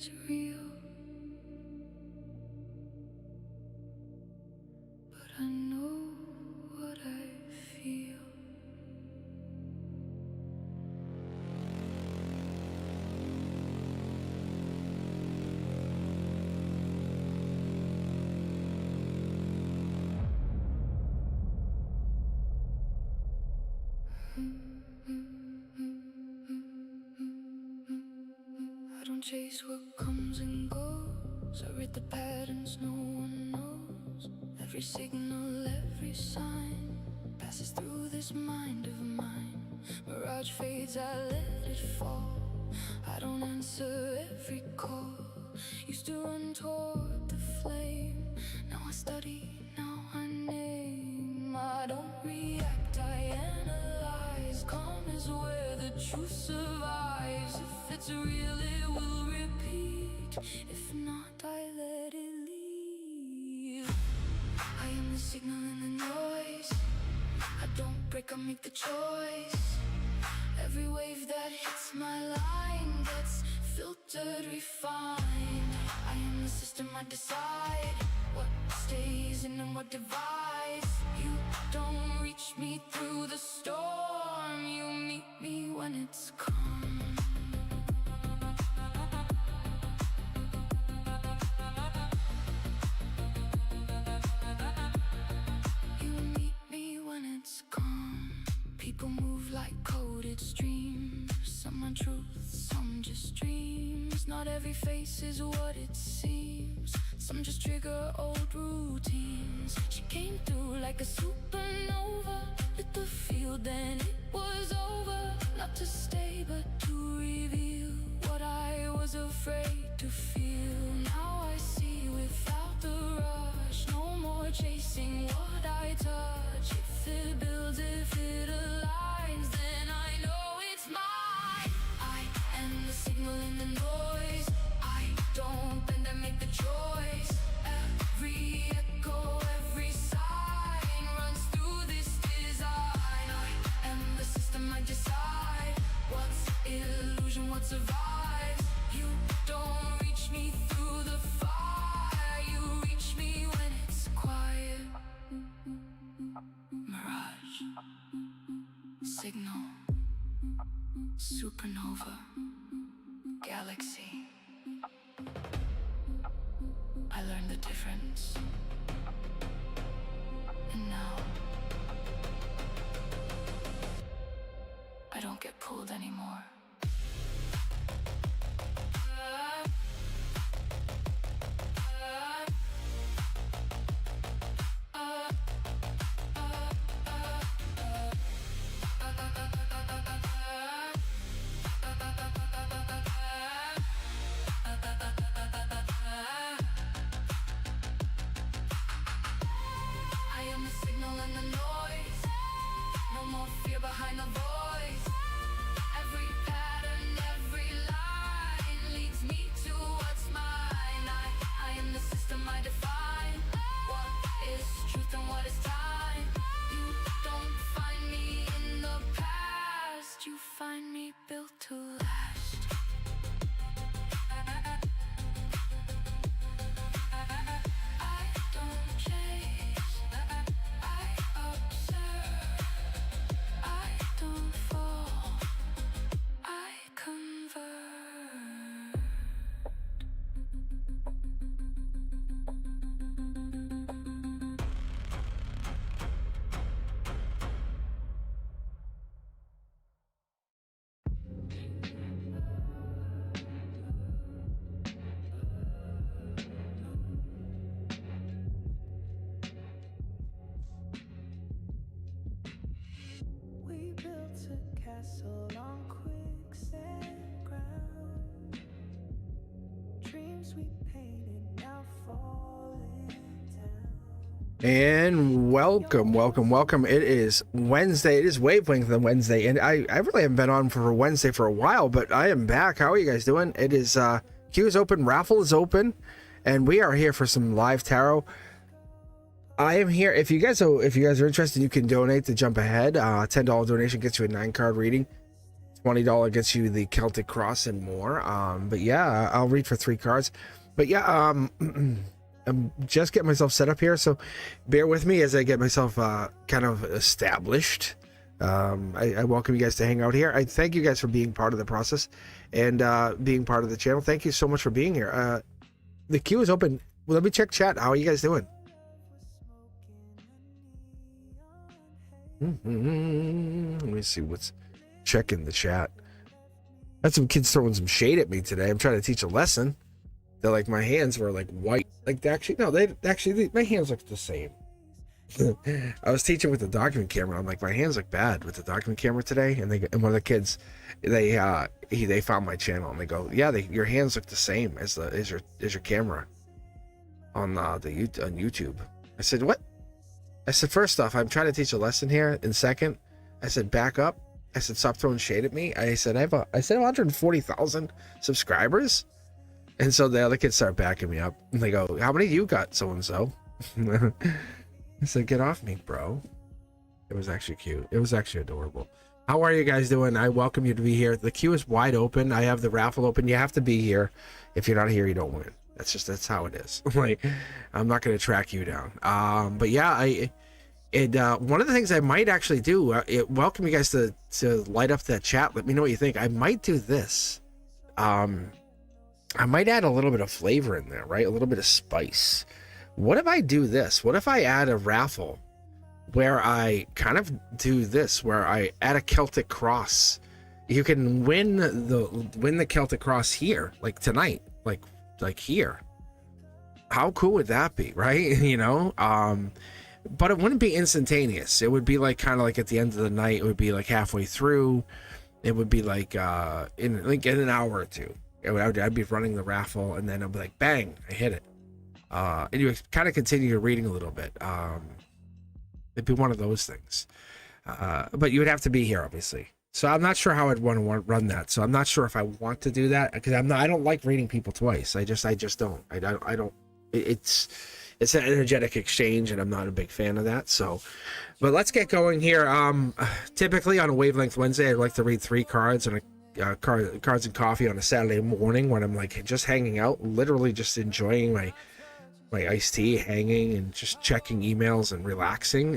is real, but I know what I feel. I don't chase what comes and goes. I read the patterns no one knows. Every signal, every sign passes through this mind of mine. Mirage fades, I let it fall. I don't answer every call. Used to run toward the flame. Now I study, now I name. I don't react, I analyze. Calm is where the truth survives. If it's real, it will repeat. If not, I let it leave. I am the signal in the noise. I don't break, I make the choice. Every wave that hits my line gets filtered, refined. I am the system, I decide what stays in and what divides. You don't reach me through the storm. You meet me when it's calm. You meet me when it's calm. People move like coded streams. Some are truth, some just dreams. Not every face is what it seems. Some just trigger old routines. She came through like a supernova. Lit the field, then it was over. Not to stay, but to reveal what I was afraid to feel. Now I see without the rush. No more chasing what I touch. If it builds, if it aligns, then I know it's mine. I am the signal in the noise. I don't bend, I make the choice. Every echo, every sign runs through this design. I am the system, I decide what's illusion, what survives. You don't reach me through the fire. You reach me when it's quiet. Mirage, signal, supernova, galaxy. I learned the difference. And now I don't get pulled anymore. I am the signal and the noise. No more fear behind the voice. Every pattern, every line leads me to what's mine. I am the system, I define what is truth and what is time. You don't find me in the past. You find me built to last. I don't chase, I observe. I don't fall, I convert. We built a castle on quicksand ground. Dreams we painted now falling down. And welcome. It is Wednesday. It is Wavelength on Wednesday, and I really haven't been on for Wednesday for a while, but I am back. How are you guys doing? It is queue is open, raffle is open, and we are here for some live tarot. I am here. If you guys are interested, you can donate to jump ahead. $10 donation gets you a 9-card reading. $20 gets you the Celtic Cross and more. But yeah, I'll read for 3 cards. But yeah, I'm just getting myself set up here, so bear with me as I get myself kind of established. I welcome you guys to hang out here. I thank you guys for being part of the process and being part of the channel. Thank you so much for being here. The queue is open. Well, let me check chat. How are you guys doing? Let me see what's checking the chat. Had some kids throwing some shade at me today. I'm trying to teach a lesson. They're like, my hands were like white. Like, actually, no, my hands look the same. I was teaching with the document camera. I'm like, my hands look bad with the document camera today. And one of the kids, they found my channel and they go, yeah, your hands look the same as your camera on YouTube. I said, what? I said, first off, I'm trying to teach a lesson here. And second, I said, back up. I said, stop throwing shade at me. I said, I said 140,000 subscribers. And so the other kids start backing me up. And they go, how many you got, so-and-so? I said, get off me, bro. It was actually cute. It was actually adorable. How are you guys doing? I welcome you to be here. The queue is wide open. I have the raffle open. You have to be here. If you're not here, you don't win. That's how it is. Like, I'm not going to track you down. But yeah, one of the things I might actually do, welcome you guys to light up that chat. Let me know what you think. I might do this. I might add a little bit of flavor in there, right? A little bit of spice. What if I do this? What if I add a raffle where I kind of do this, where I add a Celtic Cross? You can win the Celtic Cross here, like tonight, like here. How cool would that be, right? You know, but it wouldn't be instantaneous. It would be like kind of like at the end of the night. It would be like halfway through. It would be like in an hour or two. I'd be running the raffle, and then I'd be like, bang, I hit it. And you kind of continue your reading a little bit. It'd be one of those things. But you would have to be here, obviously. So I'm not sure how I'd want to run that. So I'm not sure if I want to do that, because I don't like reading people twice. I just don't. I don't. It's an energetic exchange, and I'm not a big fan of that. So, but let's get going here. Typically on a Wavelength Wednesday, I'd like to read 3 cards and cards and coffee on a Saturday morning when I'm like just hanging out, literally just enjoying my iced tea, hanging and just checking emails and relaxing.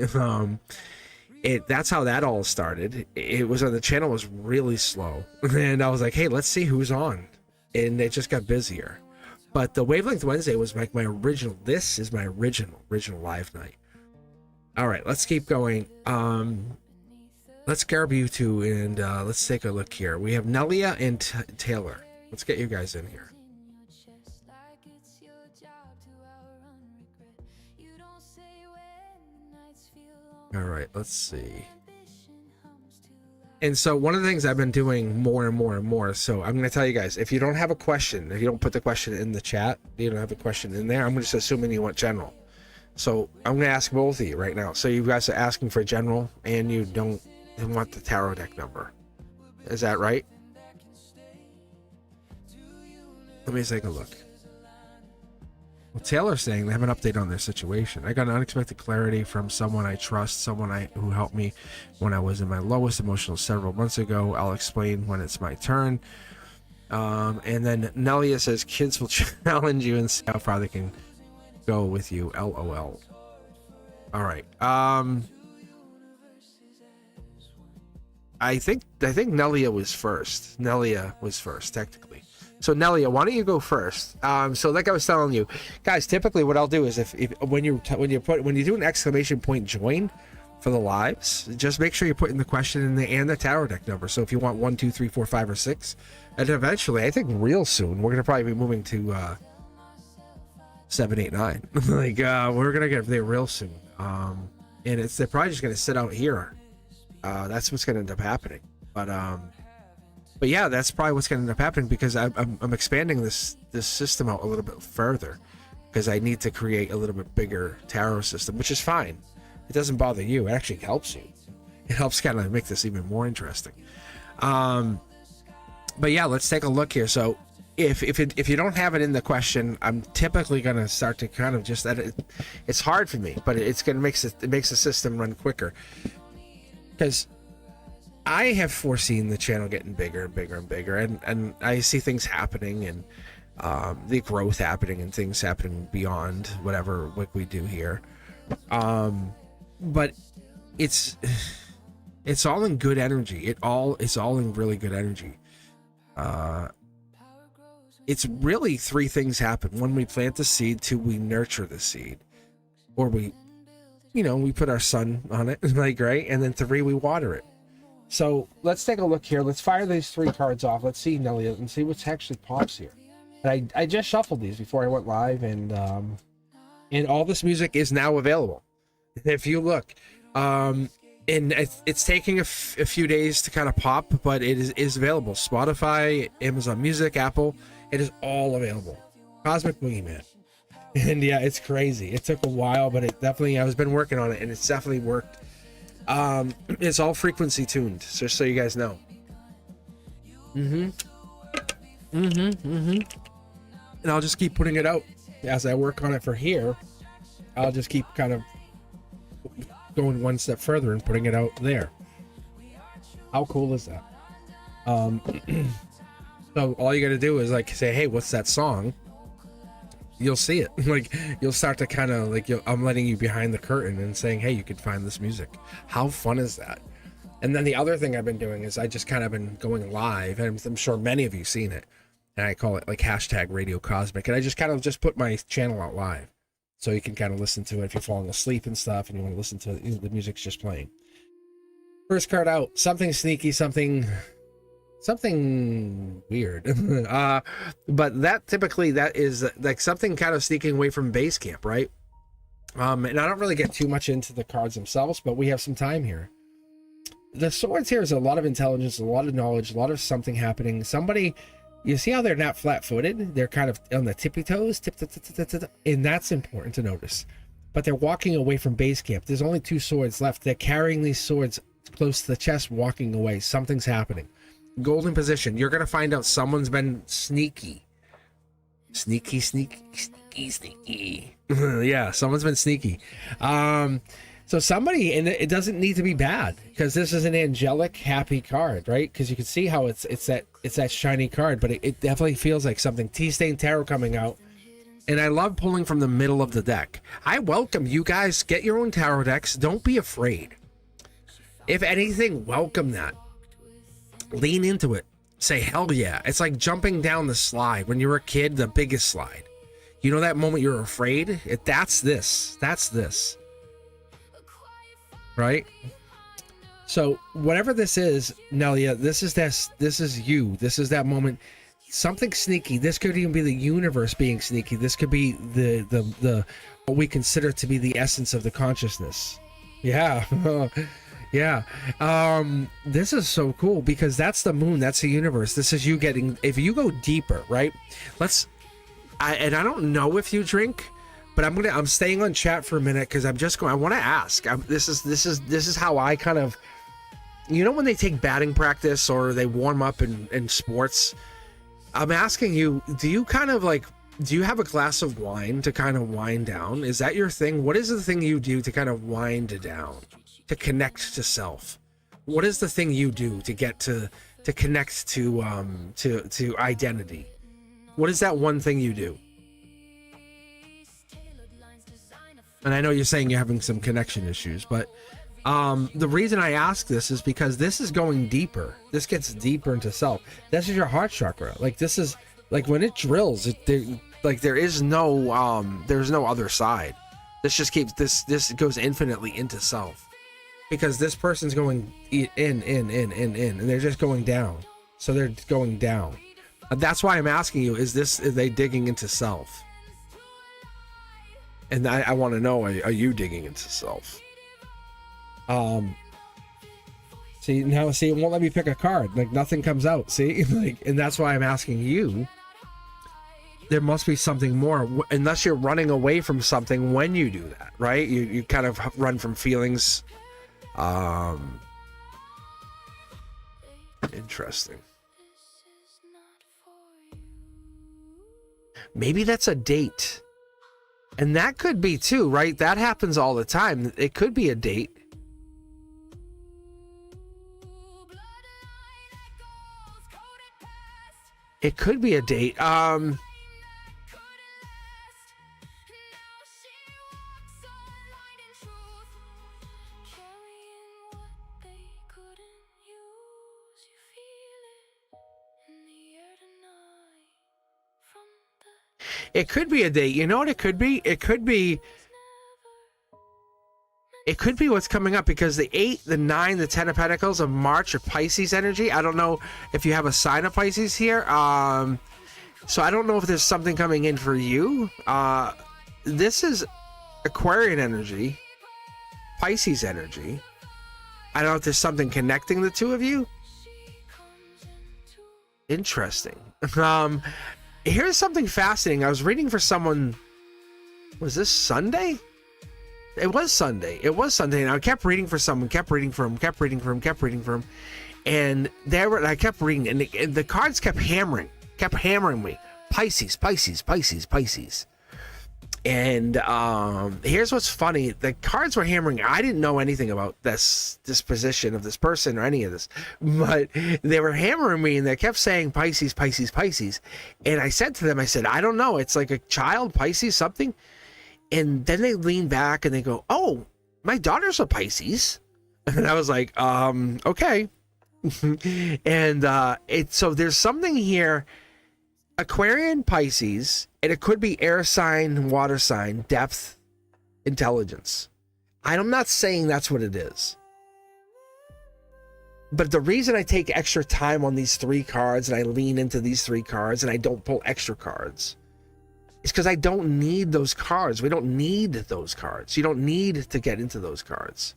That's how that all started. It was on the channel was really slow, and I was like, hey, let's see who's on, and it just got busier. But the Wavelength Wednesday was like my original. This is my original live night. All right, let's keep going. Let's grab you two and let's take a look here. We have Nellia and Taylor. Let's get you guys in here. All right, let's see. And so one of the things I've been doing more and more, so I'm going to tell you guys, if you don't have a question, if you don't put the question in the chat, you don't have a question in there, I'm just assuming you want general. So I'm going to ask both of you right now. So you guys are asking for general, and you don't want the tarot deck number. Is that right? Let me take a look. Well, Taylor's saying they have an update on their situation. I got an unexpected clarity from someone I trust, who helped me when I was in my lowest emotional several months ago. I'll explain when it's my turn. And then Nellia says kids will challenge you and see how far they can go with you. LOL. All right. I think Nellia was first. Nellia was first, technically. So Nellia, why don't you go first? So like I was telling you, guys, typically what I'll do is if when you do an exclamation point join for the lives, just make sure you're putting the question in and the tarot deck number. So if you want 1, 2, 3, 4, 5, or 6, and eventually, I think real soon, we're gonna probably be moving to 7, 8, 9. Like we're gonna get there real soon. And they're probably just gonna sit out here. That's what's gonna end up happening. But yeah, that's probably what's going to end up happening, because I'm expanding this system out a little bit further, because I need to create a little bit bigger tarot system, which is fine. It doesn't bother you. It actually helps you. It helps kind of make this even more interesting. But yeah, let's take a look here. So if you don't have it in the question, I'm typically going to start to kind of just edit. It's hard for me, but it's going to make the system run quicker, because I have foreseen the channel getting bigger and bigger and bigger, and I see things happening, and the growth happening, and things happening beyond whatever like we do here. But it's all in good energy. It's all in really good energy. It's really three things happen. One, we plant the seed. Two, we nurture the seed, or we put our sun on it, like, right? And then three, we water it. So let's take a look here. Let's fire these three cards off. Let's see, Nellia, and see what's actually pops here. And I just shuffled these before I went live, and all this music is now available. If you look, and it's taking a few days to kind of pop, but it is available. Spotify, Amazon Music, Apple, it is all available. Cosmic Boogeyman. And yeah, it's crazy. It took a while, but it definitely, I've been working on it, and it's definitely worked. It's all frequency tuned, just so you guys know. And I'll just keep putting it out as I work on it for here. I'll just keep kind of going one step further and putting it out there. How cool is that? So all you got to do is like say, hey, what's that song? You'll see it. Like, you'll start to kind of like, I'm letting you behind the curtain and saying, hey, you can find this music. How fun is that? And then the other thing I've been doing is I just kind of been going live, and I'm sure many of you seen it, and I call it like hashtag Radio Cosmic, and I just kind of just put my channel out live so you can kind of listen to it if you're falling asleep and stuff and you want to listen to it. The music's just playing. First card out, something sneaky, something weird. But that typically, that is like something kind of sneaking away from base camp, right? And I don't really get too much into the cards themselves, but we have some time here. The swords here is a lot of intelligence, a lot of knowledge, a lot of something happening. Somebody, you see how they're not flat-footed? They're kind of on the tippy toes, and that's important to notice. But they're walking away from base camp. There's only two swords left. They're carrying these swords close to the chest, walking away. Something's happening. Golden position. You're gonna find out someone's been sneaky. Yeah, someone's been sneaky. So somebody, and it doesn't need to be bad, because this is an angelic, happy card, right? Because you can see how it's that shiny card, but it definitely feels like something. T-Stain Tarot coming out, and I love pulling from the middle of the deck. I welcome you guys. Get your own tarot decks. Don't be afraid. If anything, welcome that. Lean into it. Say hell yeah. It's like jumping down the slide when you were a kid, the biggest slide. You know that moment you're afraid? That's this. Right? So whatever this is, Nellia, this is you. This is that moment. Something sneaky. This could even be the universe being sneaky. This could be the what we consider to be the essence of the consciousness. Yeah. Yeah. This is so cool, because that's the moon, that's the universe. This is you getting, if you go deeper, right? I don't know if you drink, but I'm staying on chat for a minute, because I want to ask. This is how I kind of, when they take batting practice or they warm up in sports, I'm asking you, do you have a glass of wine to kind of wind down? Is that your thing? What is the thing you do to kind of wind down? To connect to self? What is the thing you do to get to connect to identity? What is that one thing you do? And I know you're saying you're having some connection issues, but the reason I ask this is because this is going deeper. This gets deeper into self. This is your heart chakra. Like, this is like when it drills, there's no other side. This just keeps this goes infinitely into self. Because this person's going in, and they're just going down. So they're going down. That's why I'm asking you, is they digging into self? And I want to know, are you digging into self? See, it won't let me pick a card. Like, nothing comes out, see? And that's why I'm asking you. There must be something more, unless you're running away from something when you do that, right? You kind of run from feelings. Interesting. Maybe that's a date. And that could be too, right? That happens all the time. It could be a date. It could be a date. It could be a date. You know what it could be? It could be what's coming up, because the 8, the 9, the 10 of Pentacles of March are Pisces energy. I don't know if you have a sign of Pisces here. So I don't know if there's something coming in for you. This is Aquarian energy, Pisces energy. I don't know if there's something connecting the two of you. Interesting. Here's something fascinating. I was reading for someone. Was this Sunday? It was Sunday. It was Sunday. And I kept reading for someone, kept reading for him. And I kept reading, and the cards kept hammering me. Pisces, Pisces, Pisces, Pisces. And here's what's funny. The cards were hammering. I didn't know anything about this disposition of this person or any of this, but they were hammering me, and they kept saying Pisces, Pisces, Pisces. And I said to them, I said, I don't know. It's like a child, Pisces, something. And then they lean back and they go, oh, my daughter's a Pisces. And I was like, okay. And so there's something here. Aquarian, Pisces, and it could be air sign, water sign, depth, intelligence. I'm not saying that's what it is. But the reason I take extra time on these 3 cards, and I lean into these 3 cards, and I don't pull extra cards, is because I don't need those cards. We don't need those cards. You don't need to get into those cards.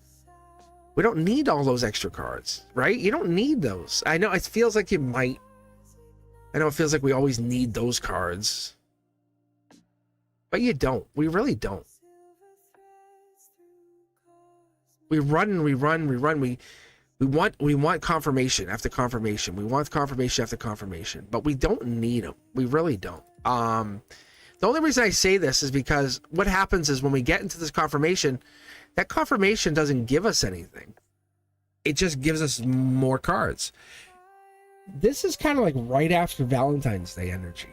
We don't need all those extra cards, right? You don't need those. I know it feels like you might. I know it feels like we always need those cards, but you don't. We really don't. We run and we run. We want confirmation after confirmation. We want confirmation after confirmation, but we don't need them. We really don't. The only reason I say this is because what happens is when we get into this confirmation, that confirmation doesn't give us anything. It just gives us more cards. This is kind of like right after Valentine's Day energy.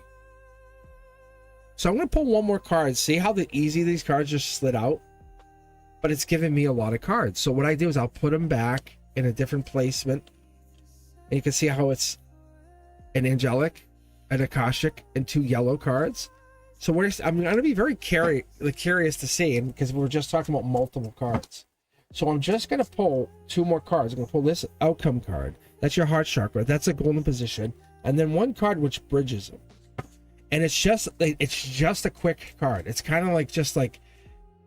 So I'm going to pull one more card. See how easy these cards just slid out? But it's giving me a lot of cards. So what I do is I'll put them back in a different placement. And you can see how it's an angelic, an akashic, and 2 yellow cards. So I'm going to be very curious to see, because we're just talking about multiple cards. So I'm just going to pull 2 more cards. I'm going to pull this outcome card. That's your heart chakra. That's a golden position. And then 1 card which bridges them. And it's just a quick card. It's kind of like just like,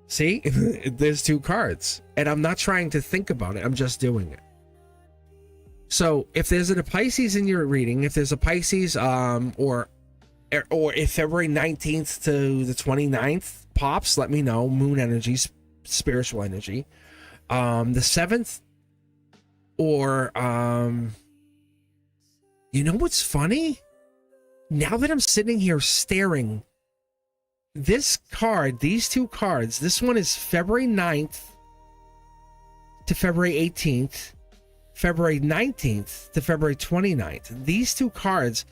see, there's 2 cards. And I'm not trying to think about it. I'm just doing it. So if there's a Pisces in your reading, if there's a Pisces, or if February 19th to the 29th pops, let me know. Moon energy, spiritual energy. The 7th, or you know what's funny? Now that I'm sitting here staring, this card, these 2 cards, this one is February 9th to February 18th, February 19th to February 29th. These 2 cards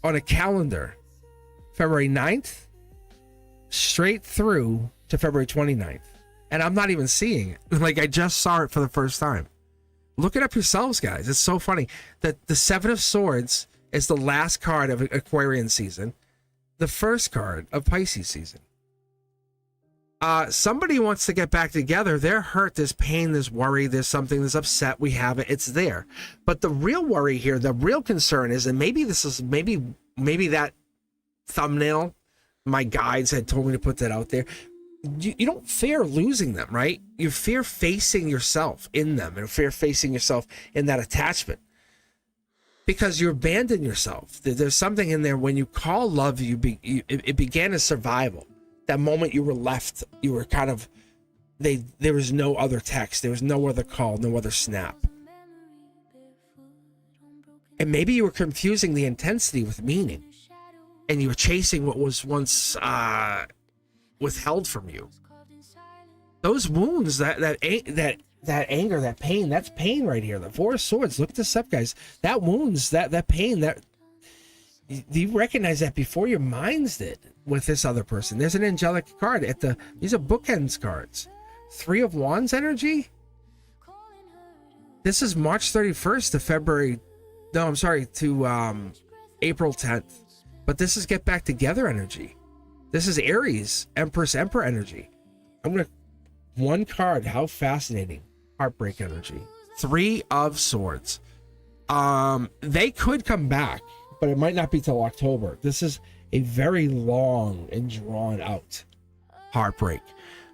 on a calendar, February 9th straight through to February 29th. And I'm not even seeing it. Like, I just saw it for the first time. Look it up yourselves, guys. It's so funny that the 7 of Swords is the last card of Aquarian season, the first card of Pisces season. Somebody wants to get back together. They're hurt. There's pain. There's worry. There's something. There's upset. We have it. It's there. But the real worry here, the real concern is, and maybe this is maybe that thumbnail, my guides had told me to put that out there. You don't fear losing them, right? You fear facing yourself in them, and fear facing yourself in that attachment, because you abandon yourself. There's something in there when you call love. It began as survival. That moment you were left, you were kind of, there was no other text, there was no other call, no other snap. And maybe you were confusing the intensity with meaning, and you were chasing what was once withheld from you. Those wounds, that that anger, that pain, that's pain right here. The Four of Swords, look this up, guys. That wounds, that pain, that you recognize that before your minds did with this other person. There's an angelic card at the, these are bookends cards. Three of Wands energy. This is March 31st to February, no, I'm sorry, to April 10th. But this is get back together energy. This is Aries, Empress, Emperor energy. I'm gonna, one card, how fascinating. Heartbreak energy. Three of Swords. They could come back, but it might not be till October. This is a very long and drawn out heartbreak.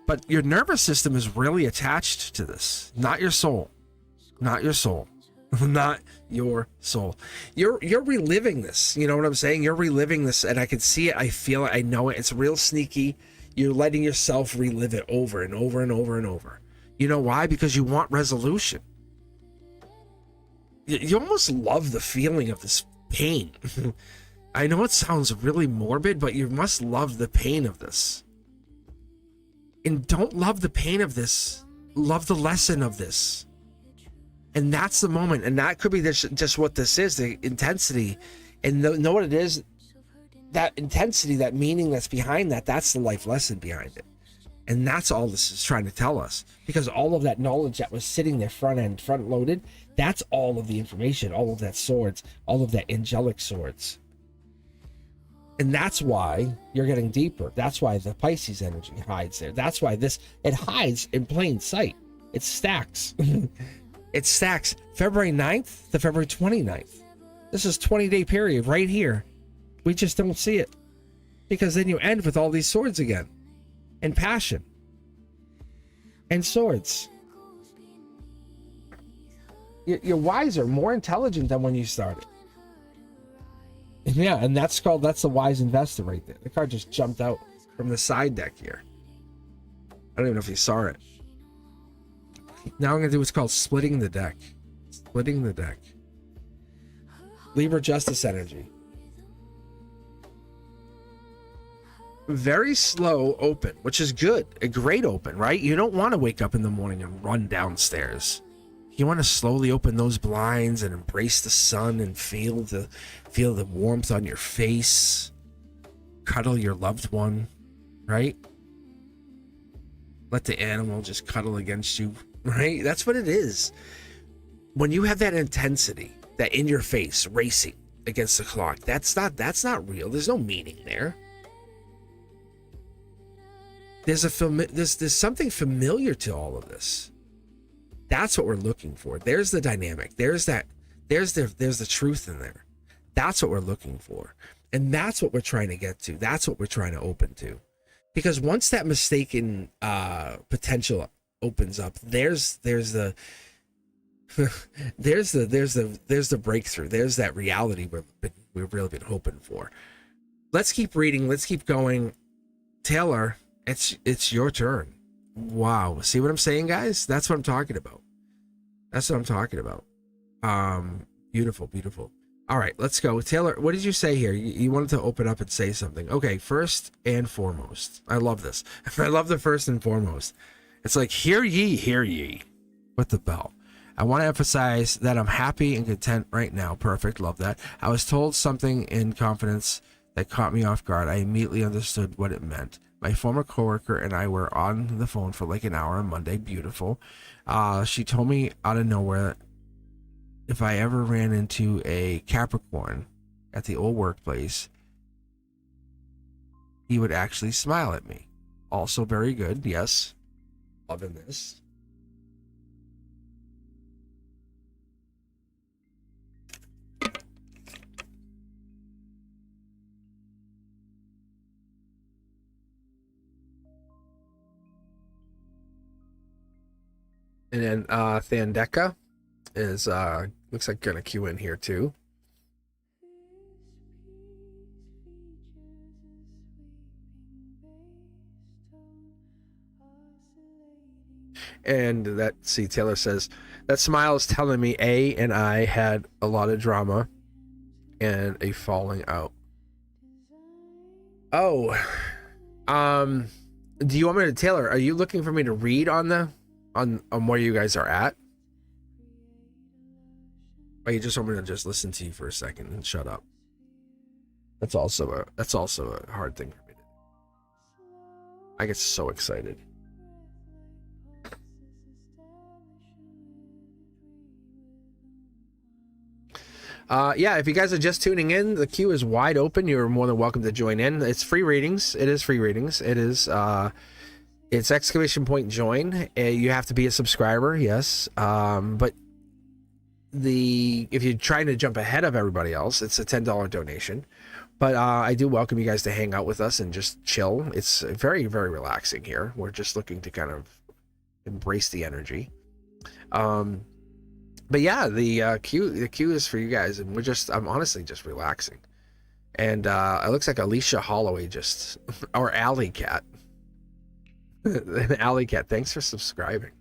But your nervous system is really attached to this, not your soul. Not your soul. Not your soul. You're reliving this. You know what I'm saying? You're reliving this, and I can see it. I feel it. I know it. It's real sneaky. You're letting yourself relive it over and over and over and over. You know why? Because you want resolution. You almost love the feeling of this pain. I know it sounds really morbid, but you must love the pain of this. And don't love the pain of this. Love the lesson of this. And that's the moment. And that could be just what this is, the intensity. And know what it is? That intensity, that meaning that's behind that, that's the life lesson behind it. And that's all this is trying to tell us. Because all of that knowledge that was sitting there front loaded, that's all of the information, all of that swords, all of that angelic swords. And that's why you're getting deeper. That's why the Pisces energy hides there. That's why it hides in plain sight. It stacks. It stacks February 9th to February 29th. This is 20-day period right here. We just don't see it. Because then you end with all these swords again. And passion. And swords. You're wiser, more intelligent than when you started. Yeah, and that's the wise investor right there. The card just jumped out from the side deck here. I don't even know if you saw it. Now I'm going to do what's called splitting the deck. Splitting the deck. Libra Justice energy. Very slow open, which is good. A great open, right? You don't want to wake up in the morning and run downstairs. You want to slowly open those blinds and embrace the sun and feel the warmth on your face. Cuddle your loved one, right? Let the animal just cuddle against you, right? That's what it is. When you have that intensity, that in your face racing against the clock, that's not real. There's no meaning there. There's something familiar to all of this. That's what we're looking for. There's the dynamic. There's the truth in there. That's what we're looking for. And that's what we're trying to get to. That's what we're trying to open to. Because once that mistaken potential opens up, there's the there's the breakthrough. There's that reality we've really been hoping for. Let's keep reading. Let's keep going. Taylor, it's your turn. Wow. See what I'm saying, guys? That's what I'm talking about. That's what I'm talking about. Beautiful, beautiful. All right, let's go. Taylor, what did you say here? You wanted to open up and say something. Okay, first and foremost. I love this. I love the first and foremost. It's like, hear ye, with the bell. I want to emphasize that I'm happy and content right now. Perfect, love that. I was told something in confidence that caught me off guard. I immediately understood what it meant. My former coworker and I were on the phone for like an hour on Monday. Beautiful. She told me out of nowhere if I ever ran into a Capricorn at the old workplace, he would actually smile at me. Also very good. Yes. Loving this. And then Thandeka is looks like gonna queue in here too. And that, see, Taylor says that smile is telling me A and I had a lot of drama and a falling out. Oh, do you want me to, Taylor, are you looking for me to read on the on where you guys are at? Or you just want me to just listen to you for a second and shut up? That's also a hard thing for me to do. I get so excited. Yeah, if you guys are just tuning in, the queue is wide open. You're more than welcome to join in. It's free readings. It is free readings. It is it's exclamation point join. You have to be a subscriber, yes. But if you're trying to jump ahead of everybody else, it's a $10 donation. But I do welcome you guys to hang out with us and just chill. It's very, very relaxing here. We're just looking to kind of embrace the energy. But yeah, the queue is for you guys, and I'm honestly just relaxing. And it looks like Alicia Holloway or Alley Cat. Alley Cat, thanks for subscribing.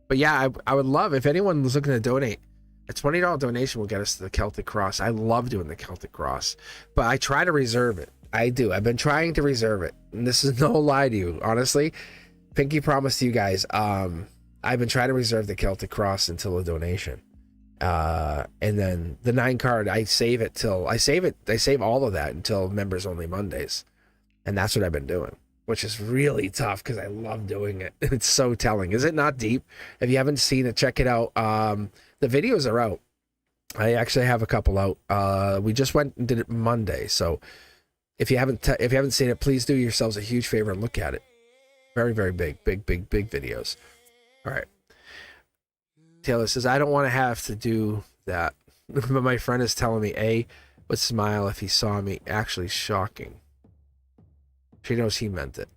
But yeah, I would love, if anyone was looking to donate, a $20 donation will get us to the Celtic Cross. I love doing the Celtic Cross, but I try to reserve it. I do. I've been trying to reserve it, and this is no lie to you. Honestly, pinky promise to you guys, I've been trying to reserve the Celtic Cross until a donation. And then the 9 card, I save all of that until members only Mondays. And that's what I've been doing, which is really tough because I love doing it. It's so telling. Is it not deep? If you haven't seen it, check it out. The videos are out. I actually have a couple out. We just went and did it Monday. So if you haven't seen it, please do yourselves a huge favor and look at it. Very, very big videos. All right. Taylor says, I don't want to have to do that. But my friend is telling me A would smile if he saw me. Actually shocking. She knows he meant it.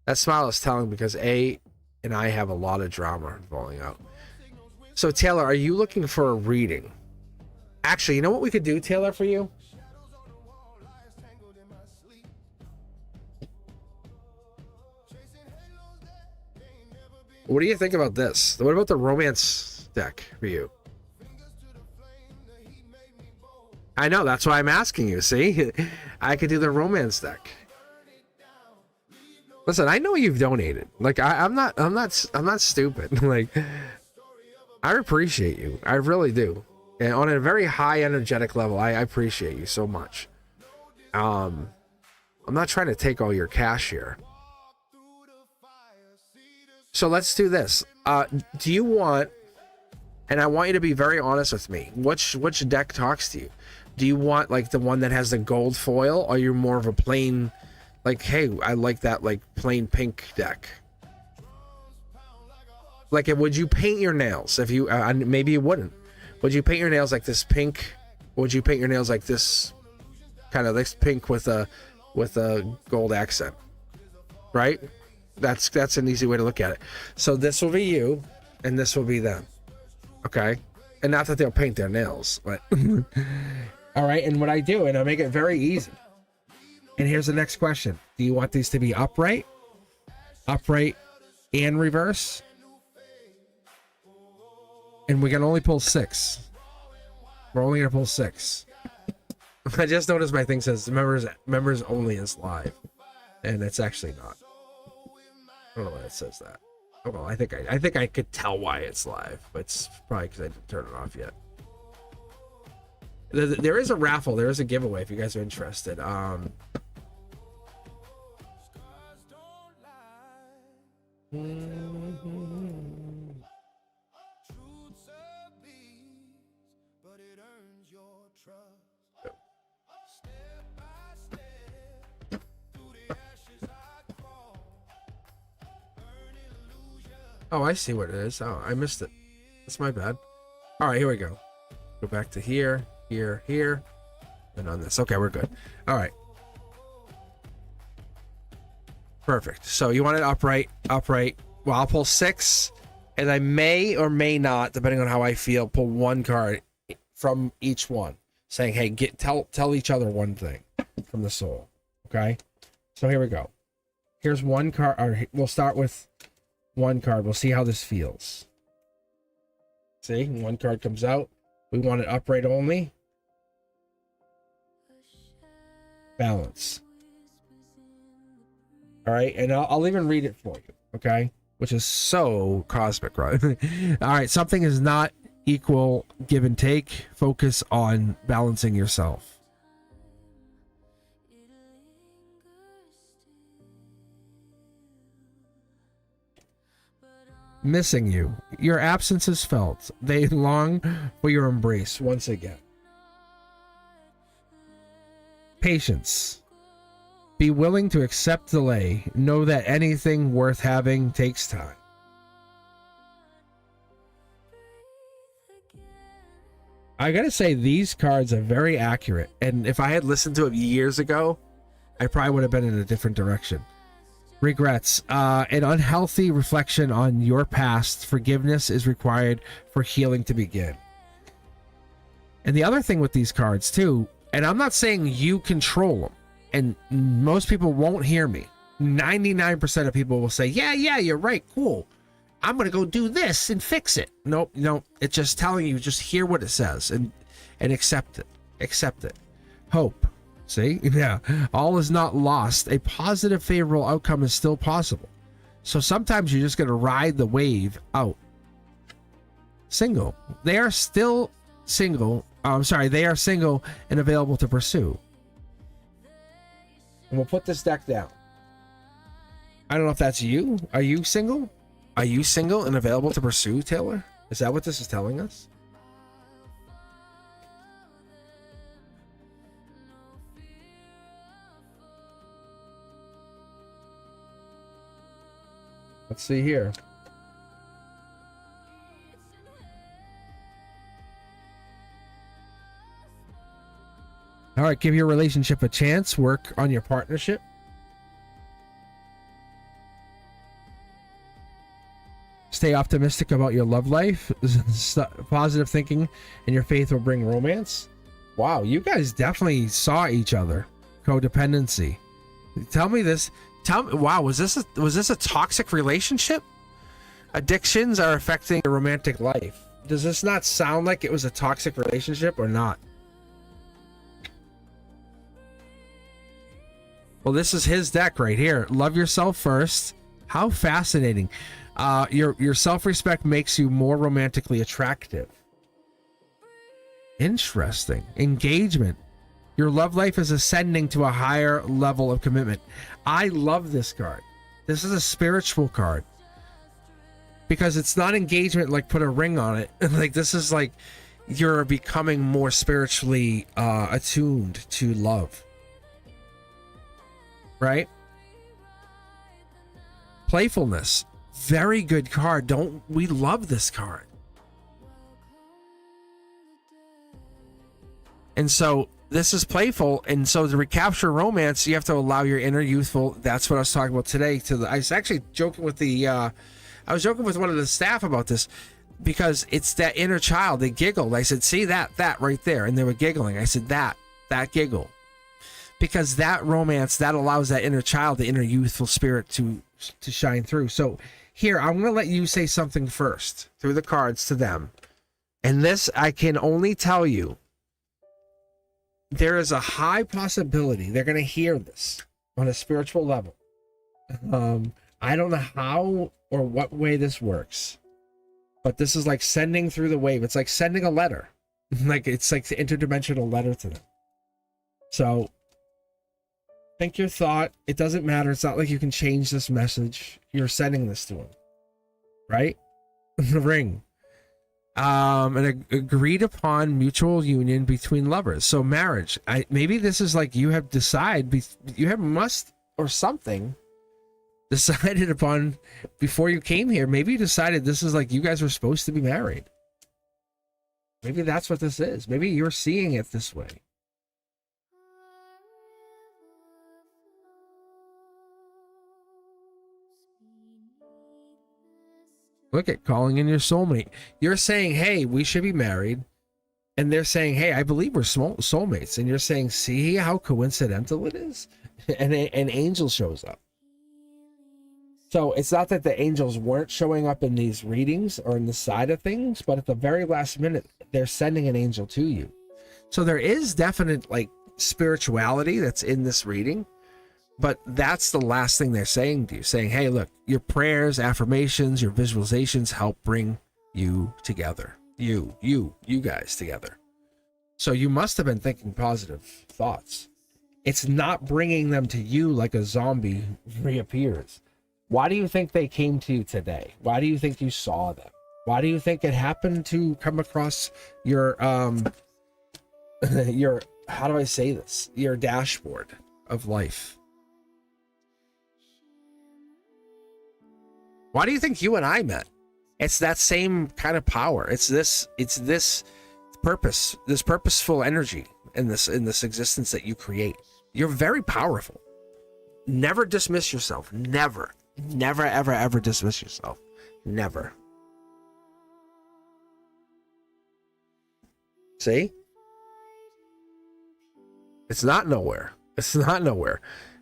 That smile is telling because A and I have a lot of drama falling out. So Taylor, are you looking for a reading? Actually, you know what we could do, Taylor, for you? What do you think about this? What about the romance deck for you? I know, that's why I'm asking you. See, I could do the romance deck. Listen, I know you've donated. Like I'm not stupid. Like I appreciate you. I really do. And on a very high energetic level, I appreciate you so much. I'm not trying to take all your cash here. So let's do this. Do you want, and I want you to be very honest with me, which deck talks to you? Do you want like the one that has the gold foil, or you're more of a plain, like, hey, I like that like plain pink deck? Like, would you paint your nails if you, maybe you wouldn't. Would you paint your nails like this pink? Or would you paint your nails like this, kind of this pink with a gold accent? Right? That's an easy way to look at it. So this will be you, and this will be them. Okay? And not that they'll paint their nails, but all right. And what I do, and I make it very easy. And here's the next question: do you want these to be upright and reverse? And we can only pull 6. We're only gonna pull 6. I just noticed my thing says members only is live, and it's actually not. I don't know why it says that. Oh well, I think I could tell why it's live, but it's probably because I didn't turn it off yet. There is a raffle. There is a giveaway if you guys are interested. Oh, I see what it is. Oh, I missed it. That's my bad. All right, here we go. Go back to here, here, and on this. Okay, we're good. All right. Perfect. So you want it upright. Well, I'll pull 6, and I may or may not, depending on how I feel, pull 1 card from each one, saying, "Hey, tell each other one thing from the soul." Okay. So here we go. Here's 1 card. Or we'll start with 1 card. We'll see how this feels. See, 1 card comes out. We want it upright only. Balance. All right, and I'll even read it for you, okay? Which is so cosmic, right? All right, something is not equal give and take. Focus on balancing yourself. Missing you. Your absence is felt. They long for your embrace once again. Patience. Be willing to accept delay. Know that anything worth having takes time. I gotta say, these cards are very accurate. And if I had listened to it years ago, I probably would have been in a different direction. Regrets. An unhealthy reflection on your past. Forgiveness is required for healing to begin. And the other thing with these cards, too, and I'm not saying you control them, and most people won't hear me. 99% of people will say, yeah, you're right, cool. I'm going to go do this and fix it. Nope. It's just telling you, just hear what it says and accept it. Accept it. Hope. See? Yeah. All is not lost. A positive, favorable outcome is still possible. So sometimes you're just going to ride the wave out. Single. They are still single. They are single and available to pursue. And we'll put this deck down. I don't know if that's you. Are you single? Are you single and available to pursue, Taylor? Is that what this is telling us? Let's see here. All right, give your relationship a chance. Work on your partnership. Stay optimistic about your love life. Positive thinking and your faith will bring romance. Wow, you guys definitely saw each other. Codependency. Tell me this. Wow, was this a toxic relationship? Addictions are affecting your romantic life. Does this not sound like it was a toxic relationship or not? Well, this is his deck right here. Love yourself first. How fascinating. Your self-respect makes you more romantically attractive. Interesting. Engagement. Your love life is ascending to a higher level of commitment. I love this card. This is a spiritual card. Because it's not engagement like put a ring on it. Like this is like you're becoming more spiritually attuned to love. Right? Playfulness. Very good card. Don't we love this card? And so this is playful, and so to recapture romance, you have to allow your inner youthful. That's what I was talking about today. I was actually joking with I was joking with one of the staff about this because it's that inner child. They giggled. I said, "See that right there," and they were giggling. I said, "That giggle," because that romance that allows that inner child, the inner youthful spirit, to shine through. So here, I'm going to let you say something first through the cards to them, and this I can only tell you. There is a high possibility they're going to hear this on a spiritual level. I don't know how or what way this works, but this is like sending through the wave. It's like sending a letter. It's like the interdimensional letter to them. So think your thought. It doesn't matter. It's not like you can change this message. You're sending this to them, right? The ring. An agreed upon mutual union between lovers. So marriage. Maybe this is like you have decided, or something decided upon before you came here. Maybe you decided this is like you guys were supposed to be married. Maybe that's what this is. Maybe you're seeing it this way. Look at calling in your soulmate. You're saying, hey, we should be married. And they're saying, hey, I believe we're soulmates. And you're saying, see how coincidental it is? And an angel shows up. So it's not that the angels weren't showing up in these readings or in the side of things, but at the very last minute, they're sending an angel to you. So there is definite like spirituality that's in this reading. But that's the last thing they're saying to you, saying, hey, look, your prayers, affirmations, your visualizations help bring you together. You guys together. So you must have been thinking positive thoughts. It's not bringing them to you like a zombie reappears. Why do you think they came to you today? Why do you think you saw them? Why do you think it happened to come across your, your, how do I say this? Your dashboard of life? Why do you think you and I met? It's that same kind of power. It's this purpose, this purposeful energy in this existence that you create. You're very powerful. Never dismiss yourself. Never ever dismiss yourself. Never. See? It's not nowhere. It's not nowhere.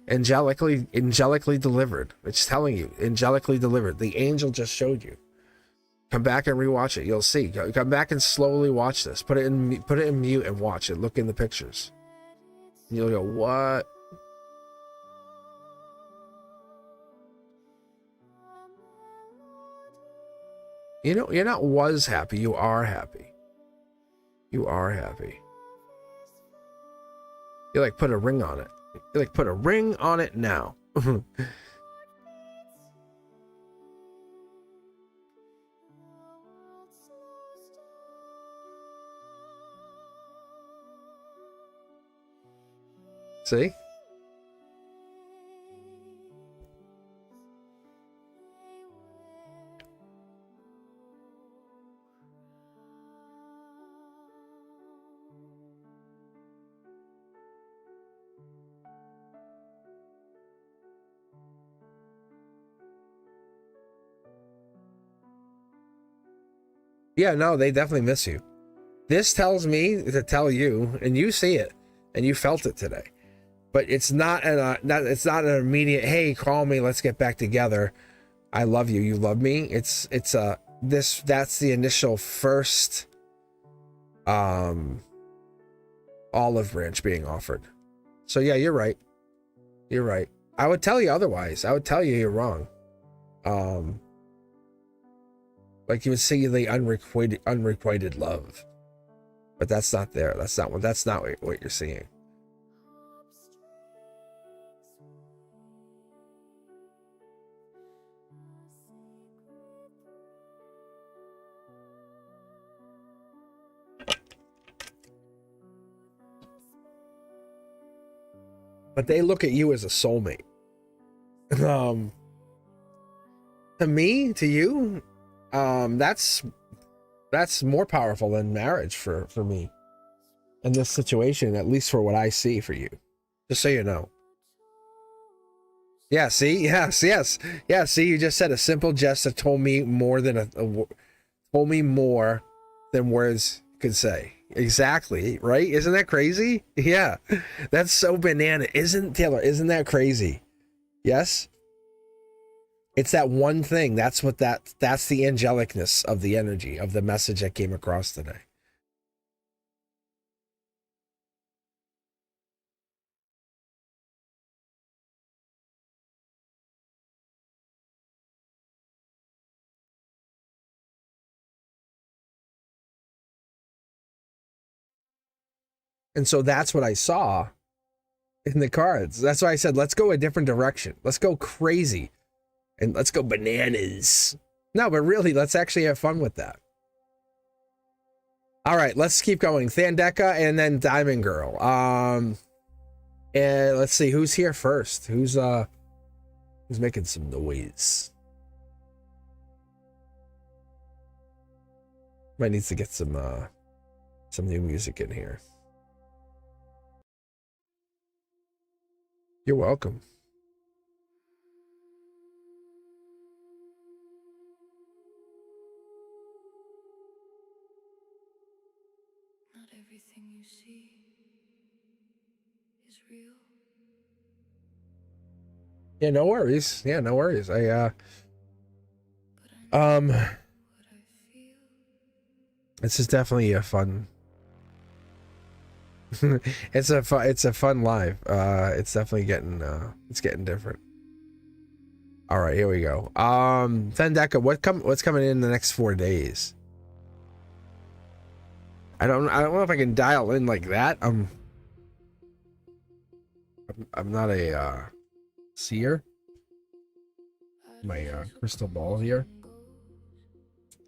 Angelically delivered. It's telling you, angelically delivered. The angel just showed you. Come back and rewatch it. You'll see. Come back and slowly watch this. Put it in mute and watch it. Look in the pictures. And you'll go, what? You know, you're not was happy. You are happy. You are happy. You like put a ring on it. You like put a ring on it now. See? Yeah, no, they definitely miss you. This tells me to tell you, and you see it, and you felt it today. But it's not it's not an immediate, hey, call me, let's get back together. I love you, you love me. That's the initial first olive branch being offered. So yeah, you're right. You're right. I would tell you otherwise. I would tell you you're wrong. Like you would see the unrequited love, but that's not there. That's not what you're seeing. But they look at you as a soulmate. To me, to you, that's more powerful than marriage for me in this situation, at least for what I see for you. Just so you know. Yeah, see? Yes. Yeah, see, you just said a simple gesture told me more than told me more than words could say. Exactly, right? Isn't that crazy? Yeah. That's so banana. Isn't that crazy? Yes? It's that one thing. That's the angelicness of the energy of the message that came across today. And so that's what I saw in the cards. That's why I said, let's go a different direction. Let's go crazy. And let's go bananas. No, but really, let's actually have fun with that. All right, let's keep going. Thandeka and then Diamond Girl. And let's see who's here first. Who's making some noise? Might need to get some new music in here. You're welcome. Not everything you see is real. Yeah, no worries. Yeah, no worries. But I know what I feel. This is definitely a fun It's a fun live. It's definitely getting different. All right, here we go. Fendeka, what's coming in the next 4 days? I don't know if I can dial in like that. I'm not a seer. My crystal ball here.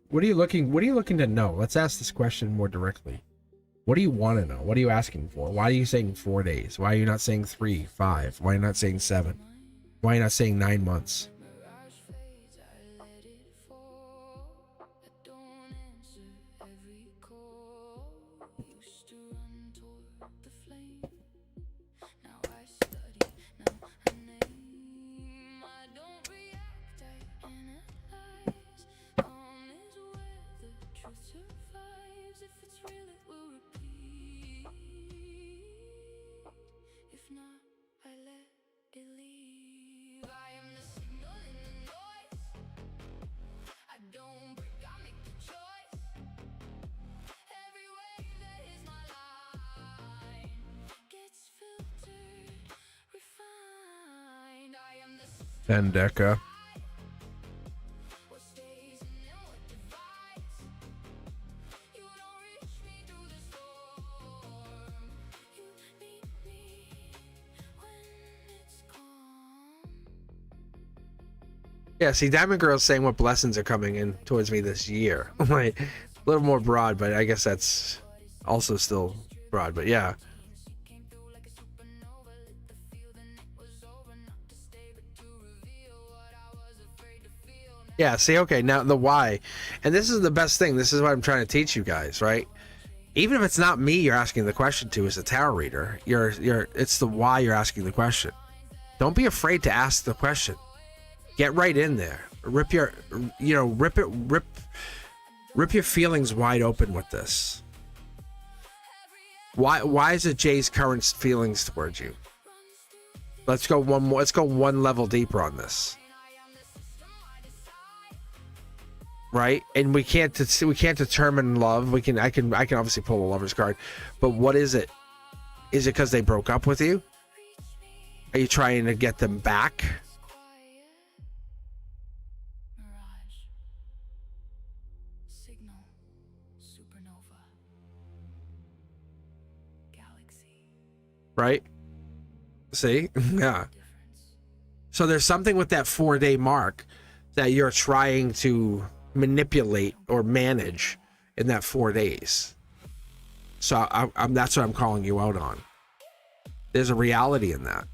What are you looking to know? Let's ask this question more directly. What do you want to know? What are you asking for? Why are you saying 4 days? Why are you not saying 3, 5? Why are you not saying 7? Why are you not saying 9 months? Fendeka. Yeah, see, Diamond Girl's saying what blessings are coming in towards me this year. Like, a little more broad, but I guess that's also still broad, but yeah. Yeah, see, okay, now the why. And this is the best thing. This is what I'm trying to teach you guys, right? Even if it's not me you're asking the question to as a tarot reader, it's the why you're asking the question. Don't be afraid to ask the question. Get right in there. Rip your feelings wide open with this. Why is it Jay's current feelings towards you? Let's go one level deeper on this. Right? And we can't determine love. I can obviously pull a lover's card, but what is it? Is it because they broke up with you? Are you trying to get them back? Right? See? Yeah. So there's something with that 4-day mark that you're trying to manipulate or manage in that 4 days. So that's what I'm calling you out on. There's a reality in that.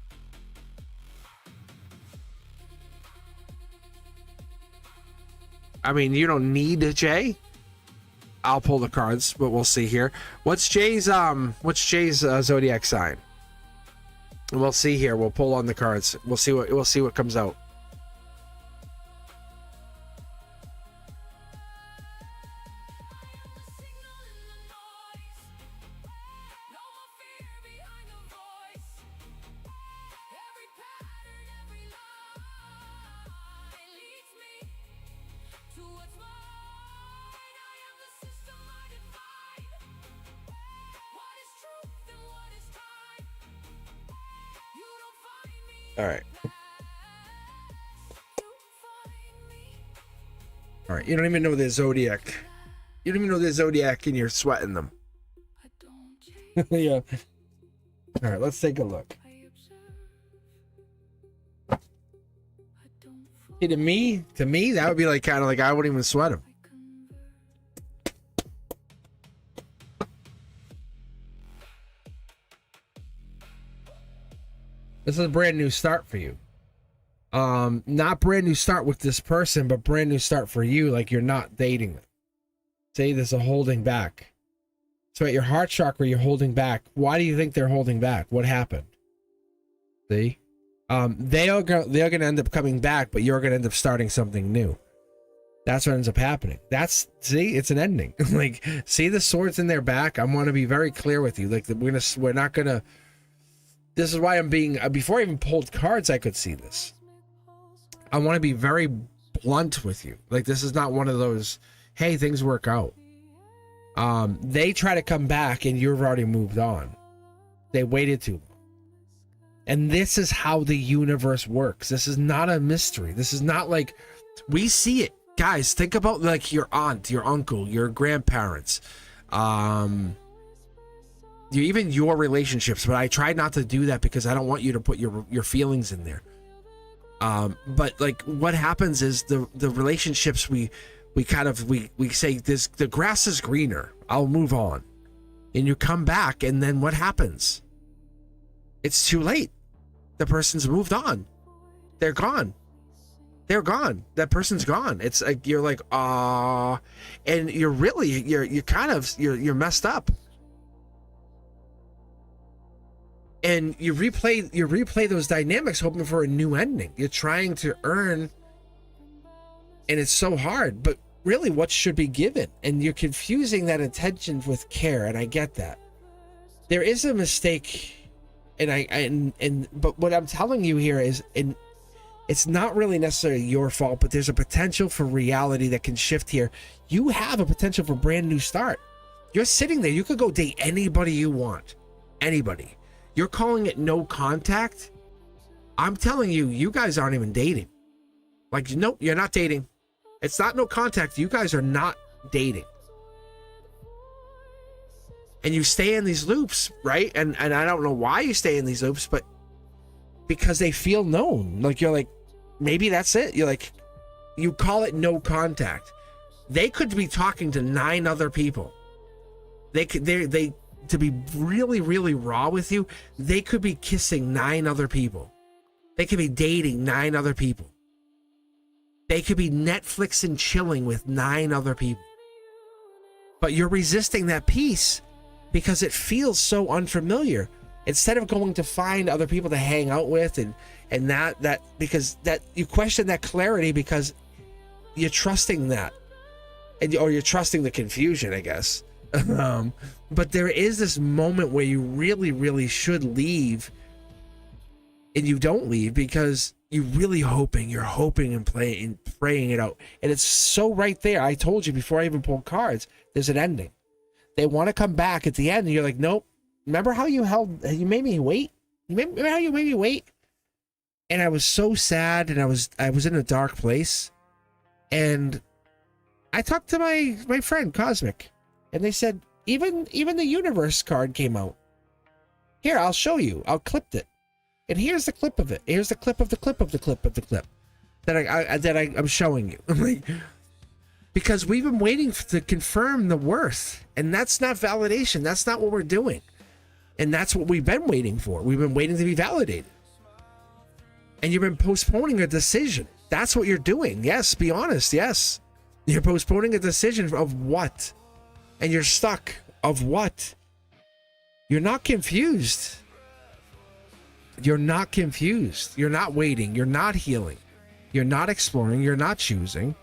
I mean, you don't need a Jay. I'll pull the cards, but we'll see here. What's Jay's zodiac sign? And we'll see here. We'll pull on the cards. We'll see what comes out. All right, you don't even know their zodiac. You don't even know their zodiac and you're sweating them. Yeah. All right, let's take a look. See, to me, that would be like kind of like I wouldn't even sweat them. This is a brand new start for you. Not brand new start with this person, but brand new start for you. Like you're not dating them. Say there's a holding back. So at your heart chakra, you're holding back. Why do you think they're holding back? What happened? See, they're gonna end up coming back, but you're gonna end up starting something new. That's what ends up happening. See, it's an ending. Like, see the swords in their back. I want to be very clear with you. Like we're not gonna. This is why I'm being. Before I even pulled cards, I could see this. I want to be very blunt with you. Like, this is not one of those, hey, things work out. They try to come back and you've already moved on. They waited too long. And this is how the universe works. This is not a mystery. This is not like we see it. Guys, think about like your aunt, your uncle, your grandparents, even your relationships. But I try not to do that because I don't want you to put your feelings in there. But like what happens is the relationships we say this, the grass is greener. I'll move on. And you come back, and then what happens? It's too late. The person's moved on. They're gone. They're gone. That person's gone. It's like you're like, ah, and you're messed up. And you replay those dynamics hoping for a new ending. You're trying to earn, and it's so hard, but really what should be given? And you're confusing that attention with care, and I get that. There is a mistake, but what I'm telling you here is, and it's not really necessarily your fault, but there's a potential for reality that can shift here. You have a potential for a brand new start. You're sitting there, you could go date anybody you want. Anybody. You're calling it no contact. I'm telling you, you guys aren't even dating. Like, nope, you're not dating. It's not no contact. You guys are not dating. And you stay in these loops, right? And I don't know why you stay in these loops, but because they feel known. Like, you're like, maybe that's it. You're like, you call it no contact. They could be talking to 9 other people. They to be really, really raw with you, they could be kissing 9 other people. They could be dating 9 other people. They could be Netflix and chilling with 9 other people. But you're resisting that piece because it feels so unfamiliar. Instead of going to find other people to hang out with and that because that you question that clarity because you're trusting that. Or you're trusting the confusion, I guess. But there is this moment where you really, really should leave, and you don't leave because you're really hoping and praying it out. And it's so right there. I told you before I even pulled cards, there's an ending. They want to come back at the end, and you're like, nope. Remember how you made me wait? Remember how you made me wait? And I was so sad, and I was in a dark place. And I talked to my friend Cosmic, and they said, even the universe card came out. Here, I'll show you. I'll clip it. And here's the clip of it. Here's the clip of the clip of the clip of the clip that I'm showing you. Like, because we've been waiting to confirm the worth, and that's not validation. That's not what we're doing. And that's what we've been waiting for. We've been waiting to be validated. And you've been postponing a decision. That's what you're doing. Yes, be honest. Yes. You're postponing a decision of what? And you're stuck of what? You're not confused. You're not confused. You're not waiting. You're not healing. You're not exploring. You're not choosing.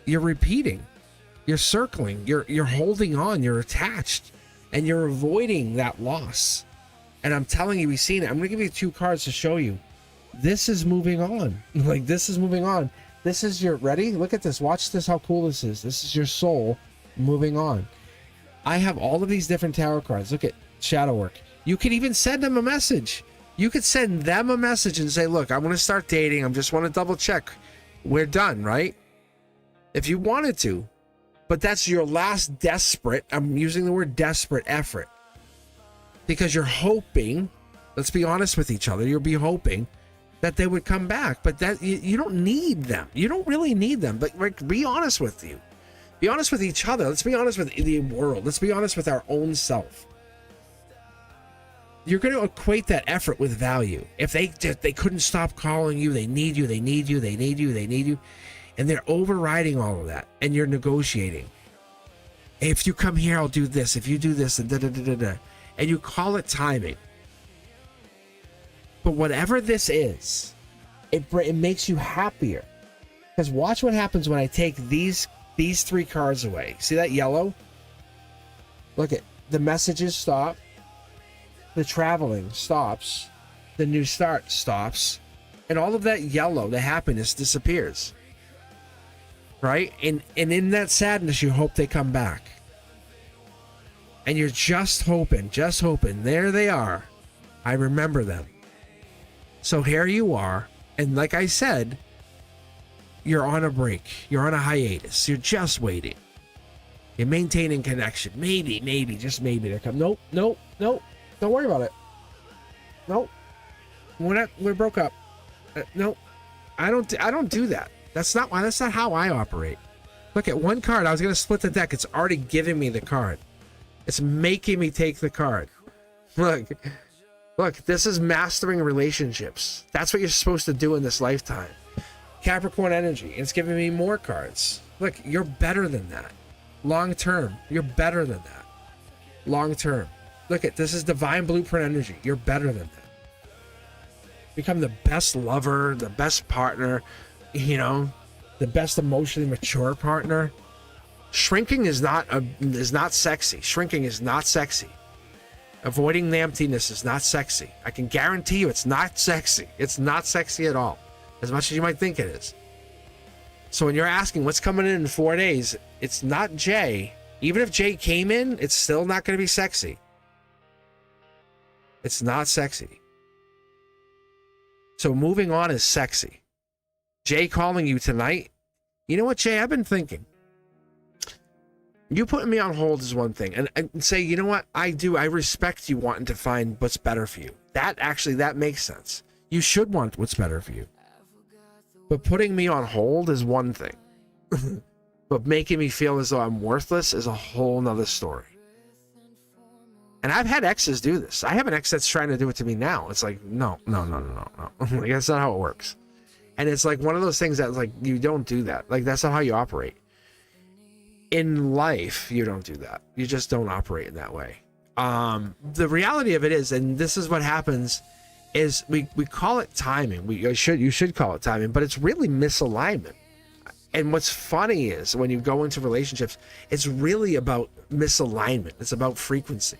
You're repeating. You're circling. You're holding on. You're attached. And you're avoiding that loss. And I'm telling you, we've seen it. I'm going to give you 2 cards to show you. This is moving on. Like, this is moving on. This is your, ready? Look at this. Watch this, how cool this is. This is your soul moving on. I have all of these different tarot cards. Look at shadow work. You could even send them a message. You could send them a message and say, look, I want to start dating. I just want to double check. We're done, right? If you wanted to. But that's your last desperate, I'm using the word desperate effort. Because you're hoping, let's be honest with each other, you'll be hoping that they would come back. But that you don't need them. You don't really need them. But like, be honest with you. Be honest with each other. Let's be honest with the world. Let's be honest with our own self. You're going to equate that effort with value. If they couldn't stop calling you, they need you, they need you, they need you, they need you. And they're overriding all of that. And you're negotiating. If you come here, I'll do this. If you do this, and da-da-da-da-da. And you call it timing. But whatever this is, it makes you happier. Because watch what happens when I take these 3 cards away. See that yellow? Look at the messages stop. The traveling stops. The new start stops. And all of that yellow, the happiness, disappears. Right? And in that sadness, you hope they come back. and you're just hoping, there they are. I remember them. So here you are, and like I said, you're on a break. You're on a hiatus. You're just waiting. You're maintaining connection. Maybe, just maybe they come. Nope. Don't worry about it. Nope. We're broke up. Nope. I don't do that. That's not how I operate. Look at one card. I was gonna split the deck. It's already giving me the card. It's making me take the card. Look, this is mastering relationships. That's what you're supposed to do in this lifetime. Capricorn energy. It's giving me more cards. Look, you're better than that. Long term, you're better than that. Long term. Look at this is divine blueprint energy. You're better than that. Become the best lover, the best partner, the best emotionally mature partner. Shrinking is not sexy. Shrinking is not sexy. Avoiding the emptiness is not sexy. I can guarantee you it's not sexy. It's not sexy at all, as much as you might think it is. So when you're asking what's coming in 4 days, it's not Jay. Even if Jay came in, it's still not going to be sexy. It's not sexy. So moving on is sexy. Jay calling you tonight. You know what, Jay? I've been thinking. You putting me on hold is one thing. And say, you know what? I respect you wanting to find what's better for you. That makes sense. You should want what's better for you. But putting me on hold is one thing. But making me feel as though I'm worthless is a whole nother story. And I've had exes do this. I have an ex that's trying to do it to me now. It's like, no. Like, that's not how it works. And it's like one of those things that's like, you don't do that. Like, that's not how you operate. In life, you don't do that. You just don't operate in that way. The reality of it is, and this is what happens, is we call it timing. You should call it timing, but it's really misalignment. And what's funny is when you go into relationships, it's really about misalignment. It's about frequency.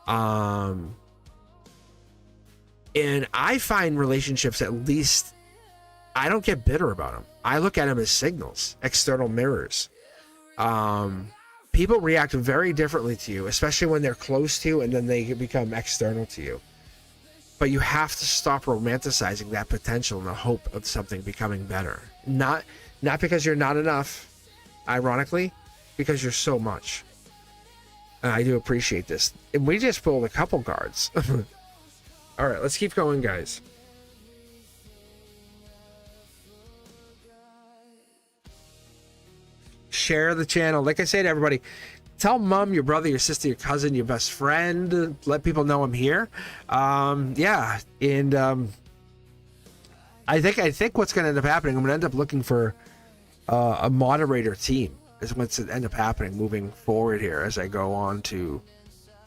And I find relationships, at least, I don't get bitter about them. I look at them as signals, external mirrors. People react very differently to you, especially when they're close to you and then they become external to you. But you have to stop romanticizing that potential in the hope of something becoming better. Not because you're not enough, ironically, because you're so much. And I do appreciate this. And we just pulled a couple cards. All right, let's keep going, guys. Share the channel. Like I say to everybody, tell mom, your brother, your sister, your cousin, your best friend. Let people know I'm here. Yeah, and I think what's going to end up happening, I'm going to end up looking for a moderator team. Is what's going to end up happening moving forward here as I go on to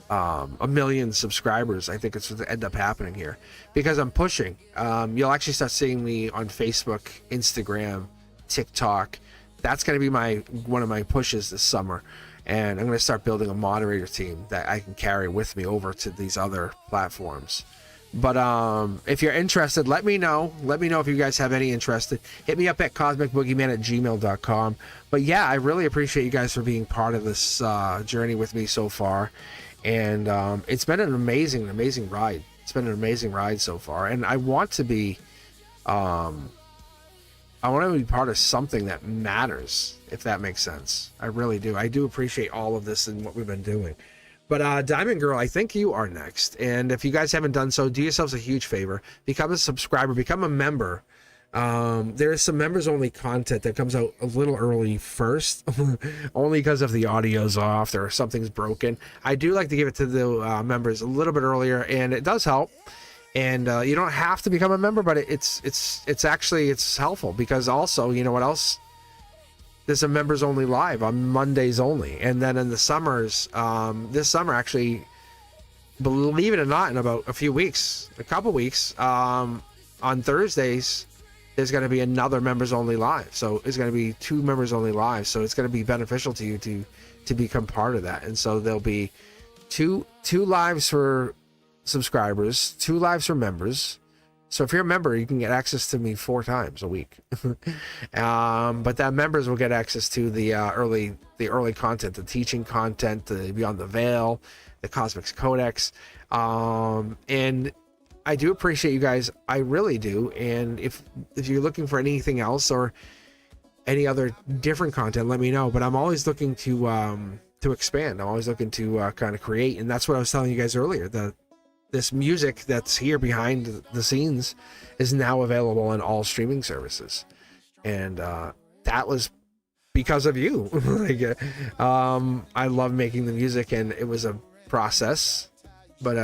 1 million subscribers. I think it's what end up happening here because I'm pushing. You'll actually start seeing me on Facebook, Instagram, TikTok. That's going to be one of my pushes this summer, and I'm going to start building a moderator team that I can carry with me over to these other platforms. But if you're interested, let me know. Let me know if you guys have any interest. Hit me up at cosmicboogeyman@gmail.com. But yeah, I really appreciate you guys for being part of this journey with me so far, and it's been an amazing ride. It's been an amazing ride so far, and I want to be part of something that matters, if that makes sense. I really do. I do appreciate all of this and what we've been doing. But Diamond Girl, I think you are next. And if you guys haven't done so, do yourselves a huge favor. Become a subscriber. Become a member. There is some members-only content that comes out a little early first, only because if the audio's off or something's broken. I do like to give it to the members a little bit earlier, and it does help. And you don't have to become a member, but it's actually helpful because also, you know what else? There's a members only live on Mondays only, and then in the summers, this summer actually, believe it or not, in about a couple weeks, on Thursdays, there's going to be another members only live. So it's going to be 2 members only live. So it's going to be beneficial to you to become part of that. And so there'll be two lives for subscribers, 2 lives for members, So if you're a member, you can get access to me 4 times a week. But that members will get access to the early content, the teaching content, the Beyond the Veil, the Cosmic Codex. And I do appreciate you guys. I really do. And if you're looking for anything else or any other different content, let me know. But I'm always looking to expand. I'm always looking to kind of create. And that's what I was telling you guys earlier. This music that's here behind the scenes is now available on all streaming services. And that was because of you. Like, I love making the music, and it was a process, but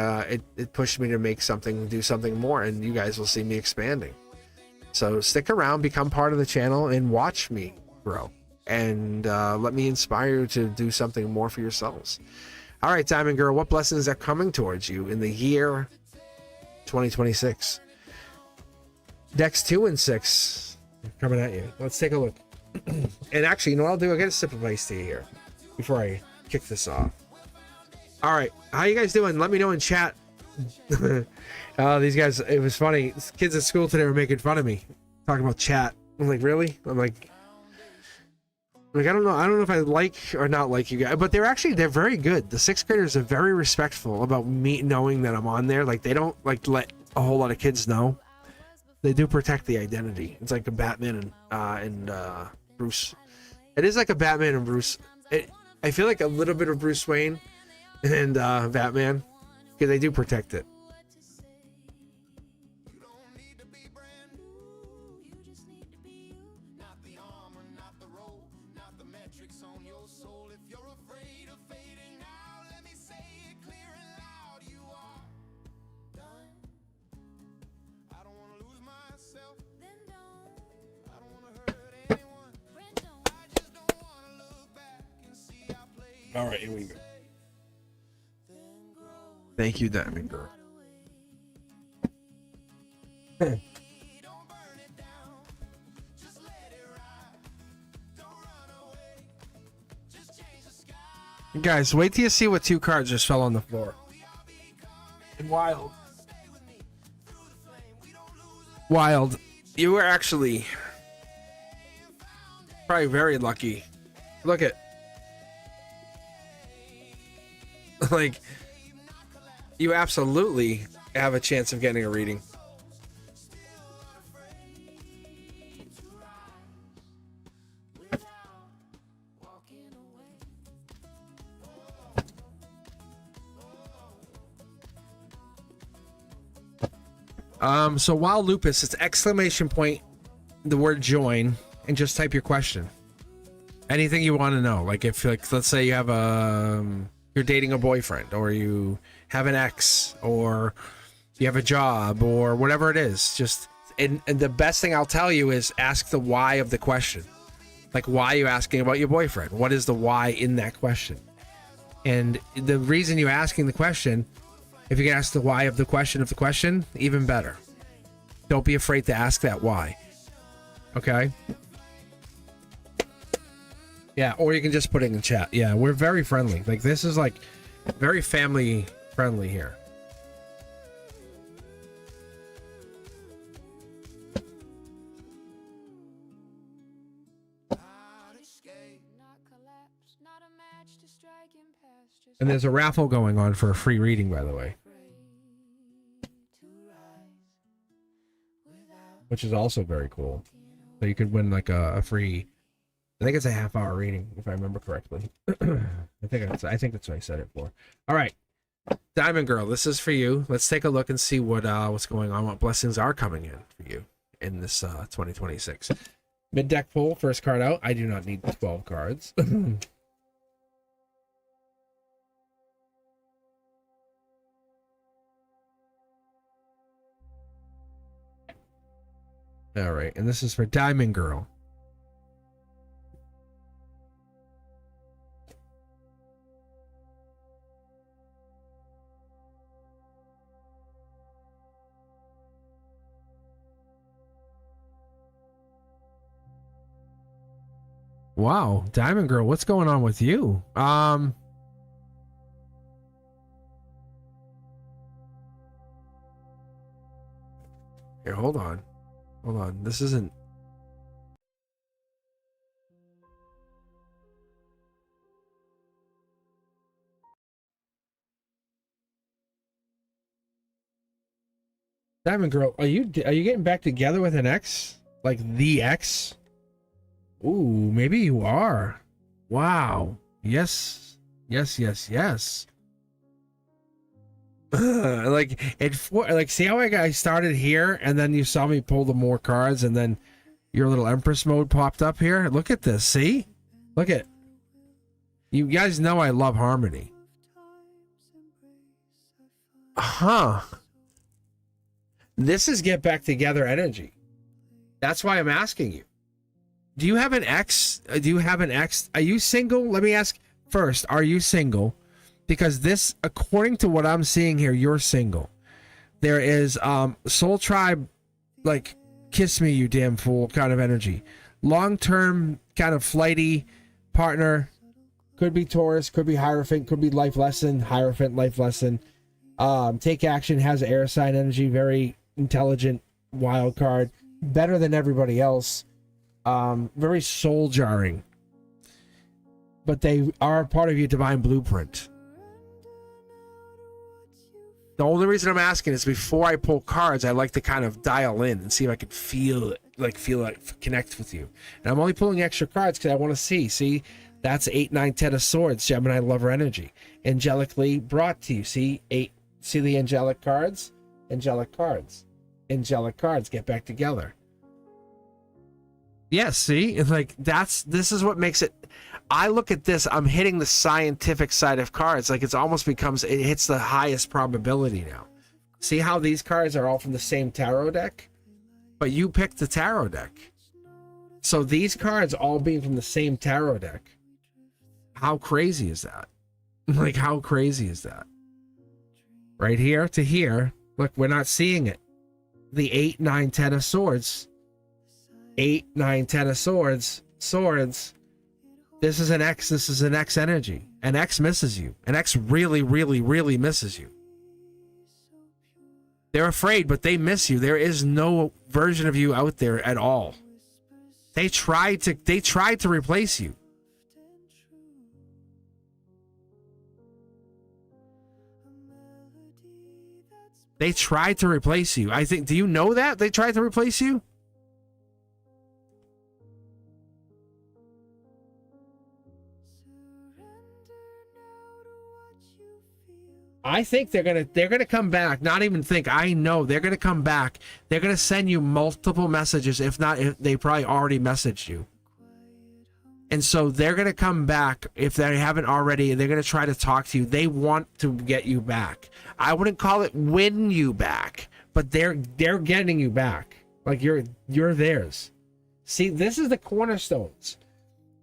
it pushed me to do something more, and you guys will see me expanding. So stick around, become part of the channel, and watch me grow, and let me inspire you to do something more for yourselves. All right, Diamond Girl, what blessings are coming towards you in the year 2026? Decks 2 and 6 coming at you. Let's take a look. And actually, you know what I'll do? I'll get a sip of iced tea here before I kick this off. All right, how you guys doing? Let me know in chat. These guys, it was funny. Kids at school today were making fun of me, talking about chat. I'm like, really? I'm like, I don't know if I like or not like you guys, but they're very good. The 6th graders are very respectful about me knowing that I'm on there. Like, they don't like let a whole lot of kids know. They do protect the identity. It's like a Batman and Bruce. It is like a Batman and Bruce. I feel like a little bit of Bruce Wayne and Batman, because they do protect it. All right, here we go. Thank you, Diamond Girl. Guys, wait till you see what 2 cards just fell on the floor. And Wild. You were actually probably very lucky. Look at. Like, you absolutely have a chance of getting a reading. So while Lupus, it's exclamation point, the word join, and just type your question. Anything you want to know. Like, if, like, let's say you have you're dating a boyfriend, or you have an ex, or you have a job, or whatever it is. Just, and the best thing I'll tell you is ask the why of the question. Like, why are you asking about your boyfriend? What is the why in that question? And the reason you're asking the question, if you can ask the why of the question, even better. Don't be afraid to ask that why. Okay? Yeah, or you can just put it in the chat. Yeah, we're very friendly. Like, this is like very family friendly here. And there's a raffle going on for a free reading, by the way, which is also very cool. So you could win like a free, I think it's a half-hour reading, if I remember correctly. I think that's what I said it for. All right, Diamond Girl, this is for you. Let's take a look and see what's going on, what blessings are coming in for you in this 2026. Mid-deck pull, first card out. I do not need 12 cards. All right, and this is for Diamond Girl. Wow, Diamond Girl, what's going on with you? Here, hold on. Hold on. This isn't. Diamond Girl, are you getting back together with an ex? Like the ex? Ooh, maybe you are. Wow. Yes. Yes, yes, yes. Like see how I started here and then you saw me pull the more cards and then your little Empress mode popped up here? Look at this, see? Look at. You guys know I love harmony. Huh. This is get back together energy. That's why I'm asking you. Do you have an ex? Do you have an ex? Are you single? Let me ask first. Are you single? Because this, according to what I'm seeing here, you're single. There is Soul Tribe, like, kiss me, you damn fool kind of energy. Long-term kind of flighty partner. Could be Taurus, could be Hierophant, could be Life Lesson, Hierophant, Life Lesson. Take action, has air sign energy, very intelligent wild card, better than everybody else. Very soul jarring, but they are part of your divine blueprint. The only reason I'm asking is before I pull cards, I like to kind of dial in and see if I can feel it, connect with you. And I'm only pulling extra cards because I want to see that's 8, 9, 10 of swords, Gemini lover energy, angelically brought to you. See the angelic cards, angelic cards, get back together. Yes, see, it's like this is what makes it. I look at this, I'm hitting the scientific side of cards, like it hits the highest probability now. See how these cards are all from the same tarot deck, but you picked the tarot deck. So these cards all being from the same tarot deck. How crazy is that? Like, how crazy is that? Right here to here, look, we're not seeing it. The 8, 9, 10 of swords. 8, 9, 10 of swords. This is an X energy. An X misses you. An X really, really, really misses you. They're afraid, but they miss you. There is no version of you out there at all. They tried to replace you. They tried to replace you. I think, do you know that? They tried to replace you? I think they're gonna come back. Not even think. I know they're gonna come back. They're gonna send you multiple messages. If not, they probably already messaged you. And so they're gonna come back if they haven't already. They're gonna try to talk to you. They want to get you back. I wouldn't call it win you back, but they're getting you back. Like you're theirs. See, this is the cornerstones.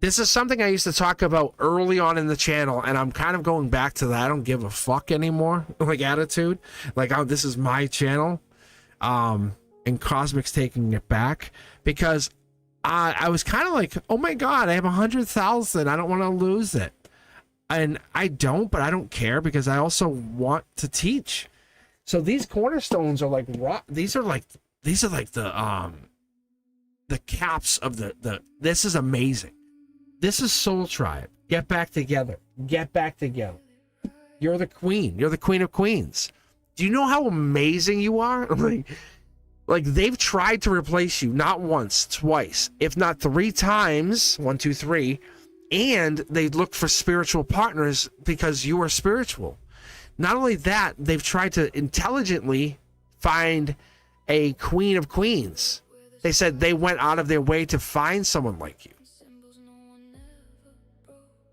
This is something I used to talk about early on in the channel, and I'm kind of going back to that. I don't give a fuck anymore, like attitude. Like, oh, this is my channel. And Cosmic's taking it back because I was kind of like, oh my God, I have 100,000. I don't want to lose it. And I don't, but I don't care because I also want to teach. So these cornerstones are like rock. These are like the caps of the this is amazing. This is Soul Tribe. Get back together. Get back together. You're the queen. You're the queen of queens. Do you know how amazing you are? Like they've tried to replace you not once, twice, if not 3 times. 1, 2, 3. And they looked for spiritual partners because you are spiritual. Not only that, they've tried to intelligently find a queen of queens. They said they went out of their way to find someone like you.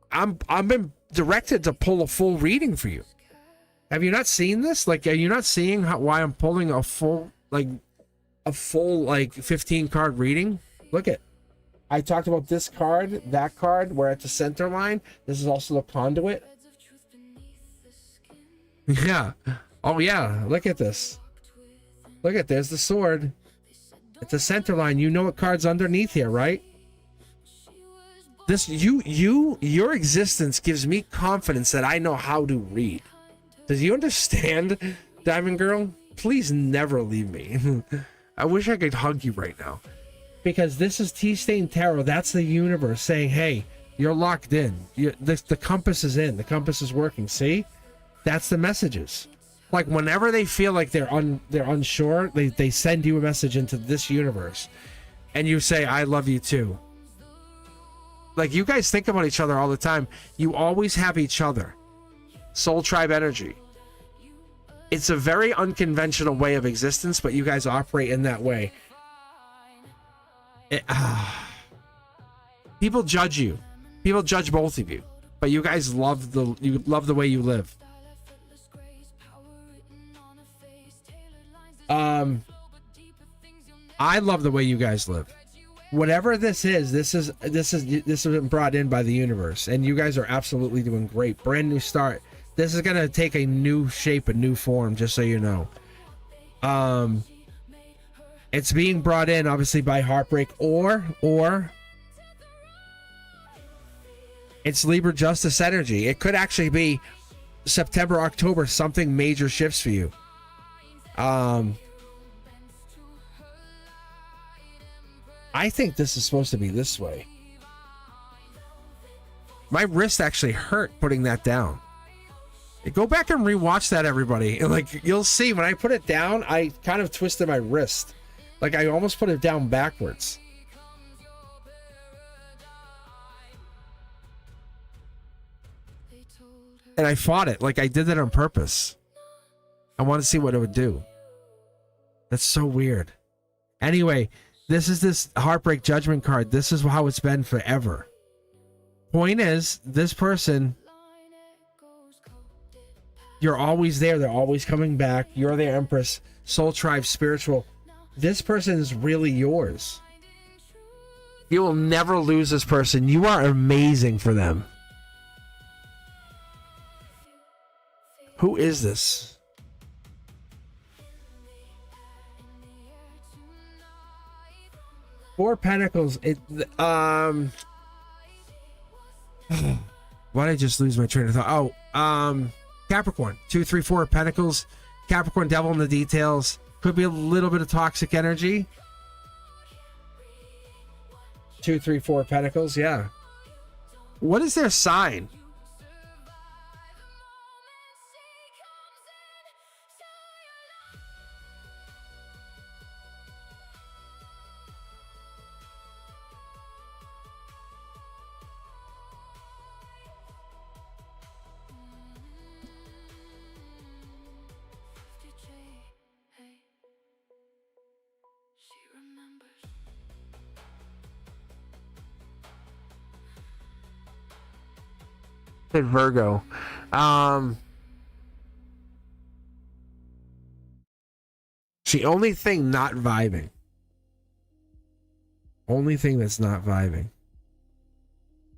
I've been directed to pull a full reading for you. Have you not seen this? Like, are you not seeing why I'm pulling a full 15 card reading? Look at. I talked about this card, that card. We're at the center line. This is also the conduit. Yeah. Oh yeah. Look at this. Look at, there's the sword. It's the center line. You know what card's underneath here, right? This your existence gives me confidence that I know how to read. Does you understand, Diamond Girl? Please never leave me. I wish I could hug you right now. Because this is T-Stain Tarot. That's the universe saying, hey, you're locked in. The compass is in. The compass is working. See? That's the messages. Like, whenever they feel like they're unsure, they send you a message into this universe. And you say, I love you too. Like, you guys think about each other all the time. You always have each other. Soul tribe energy. It's a very unconventional way of existence, but you guys operate in that way. People judge you. People judge both of you, but you guys love the way you live. I love the way you guys live. Whatever this has been brought in by the universe, and you guys are absolutely doing great. Brand new start. This is gonna take a new shape, a new form, just so you know. It's being brought in obviously by heartbreak, or it's Libra justice energy. It could actually be September, October, something major shifts for you. I think this is supposed to be this way. My wrist actually hurt putting that down. Go back and rewatch that, everybody. And like, you'll see when I put it down, I kind of twisted my wrist. Like, I almost put it down backwards. And I fought it. Like, I did that on purpose. I wanted to see what it would do. That's so weird. Anyway, this heartbreak judgment card. This is how it's been forever. Point is, this person, you're always there. They're always coming back. You're the Empress. Soul tribe, spiritual. This person is really yours. You will never lose this person. You are amazing for them. Who is this? Four Pentacles. Why did I just lose my train of thought? Oh, Capricorn. 2, 3, 4 Pentacles. Capricorn, devil in the details. Could be a little bit of toxic energy. 2, 3, 4 Pentacles. Yeah. What is their sign? Virgo. The only thing not vibing. Only thing that's not vibing.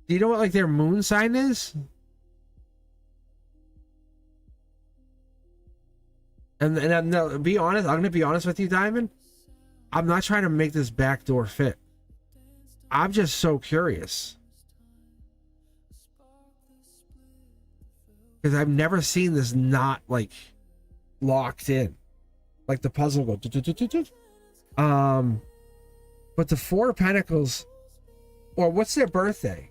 Do you know what like their moon sign is? And no, be honest, I'm gonna be honest with you, Diamond. I'm not trying to make this backdoor fit. I'm just so curious. Because I've never seen this not like locked in, like the puzzle go. But the Four Pentacles, or what's their birthday?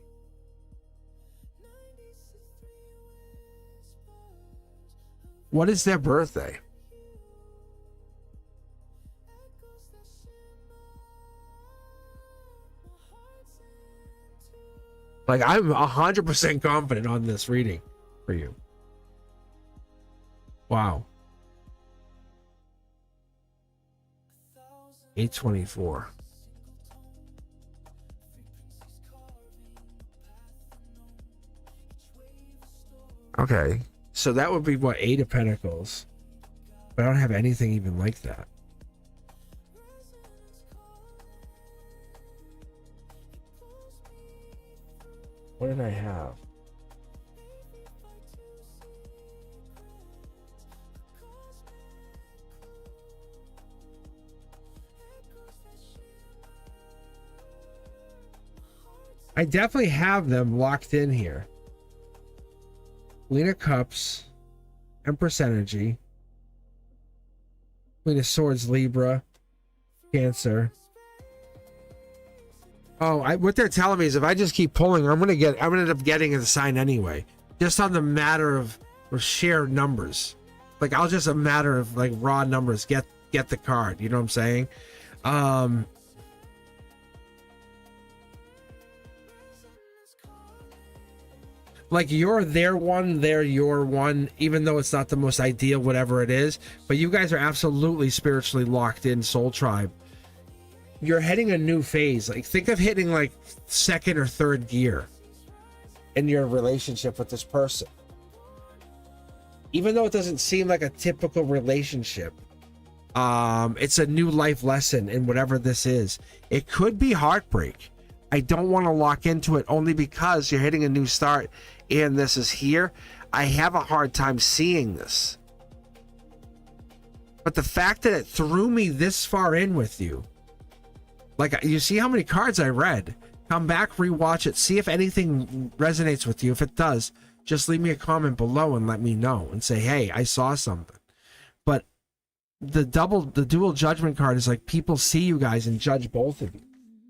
What is their birthday? Like, I'm 100% confident on this reading for you. Wow. 824. Okay. So that would be what, 8 of Pentacles. But I don't have anything even like that. What did I have? I definitely have them locked in here. Queen of Cups, Empress Energy, Queen of Swords, Libra, Cancer. Oh, what they're telling me is if I just keep pulling, I'm gonna end up getting the sign anyway. Just on the matter of shared numbers. Like I'll just a matter of like raw numbers get the card. You know what I'm saying? Like you're their one, they're your one, even though it's not the most ideal, whatever it is. But you guys are absolutely spiritually locked in, Soul Tribe. You're heading a new phase. Like think of hitting like second or third gear in your relationship with this person. Even though it doesn't seem like a typical relationship, it's a new life lesson in whatever this is. It could be heartbreak. I don't want to lock into it only because you're hitting a new start and this is here. I have a hard time seeing this. But the fact that it threw me this far in with you, like you see how many cards I read, come back, rewatch it, see if anything resonates with you. If it does, just leave me a comment below and let me know and say, hey, I saw something. But the dual judgment card is like people see you guys and judge both of you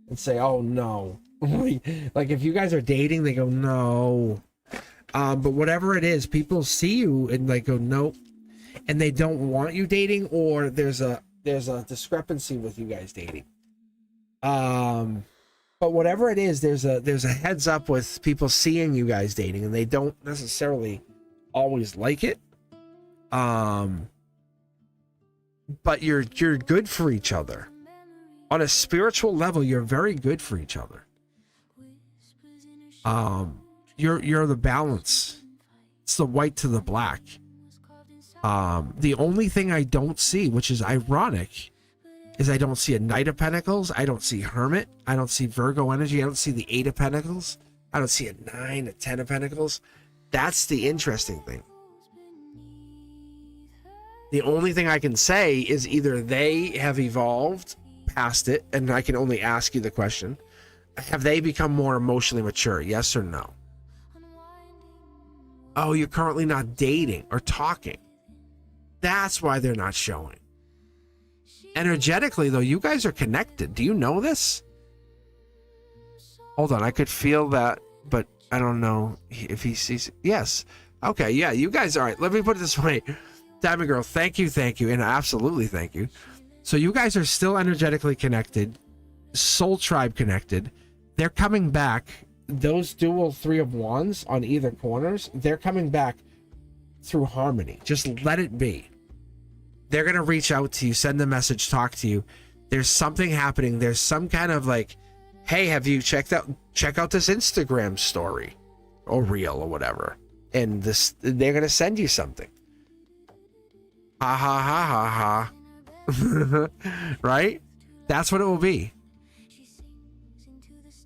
and say, oh no. Like if you guys are dating, they go, no. But whatever it is, people see you and they go, nope. And they don't want you dating, or there's a discrepancy with you guys dating. But whatever it is, there's a heads up with people seeing you guys dating, and they don't necessarily always like it. But you're good for each other. On a spiritual level, you're very good for each other. You're the balance. It's the white to the black. The only thing I don't see, which is ironic, is I don't see a Knight of Pentacles. I don't see Hermit. I don't see Virgo energy. I don't see the 8 of Pentacles. I don't see a 9, a 10 of Pentacles. That's the interesting thing. The only thing I can say is either they have evolved past it, and I can only ask you the question. Have they become more emotionally mature? Yes or no? Oh, you're currently not dating or talking. That's why they're not showing. Energetically, though, you guys are connected. Do you know this? Hold on, I could feel that, but I don't know if he sees it. Yes. Okay, yeah, you guys, all right, let me put it this way. Diamond Girl, thank you, and absolutely thank you. So you guys are still energetically connected, Soul Tribe connected. They're coming back. Those dual 3 of Wands on either corners, they're coming back through harmony. Just let it be. They're going to reach out to you, send a message, talk to you. There's something happening. There's some kind of like, hey, have you check out this Instagram story or reel or whatever. And they're going to send you something. Ha ha ha ha ha. Right? That's what it will be.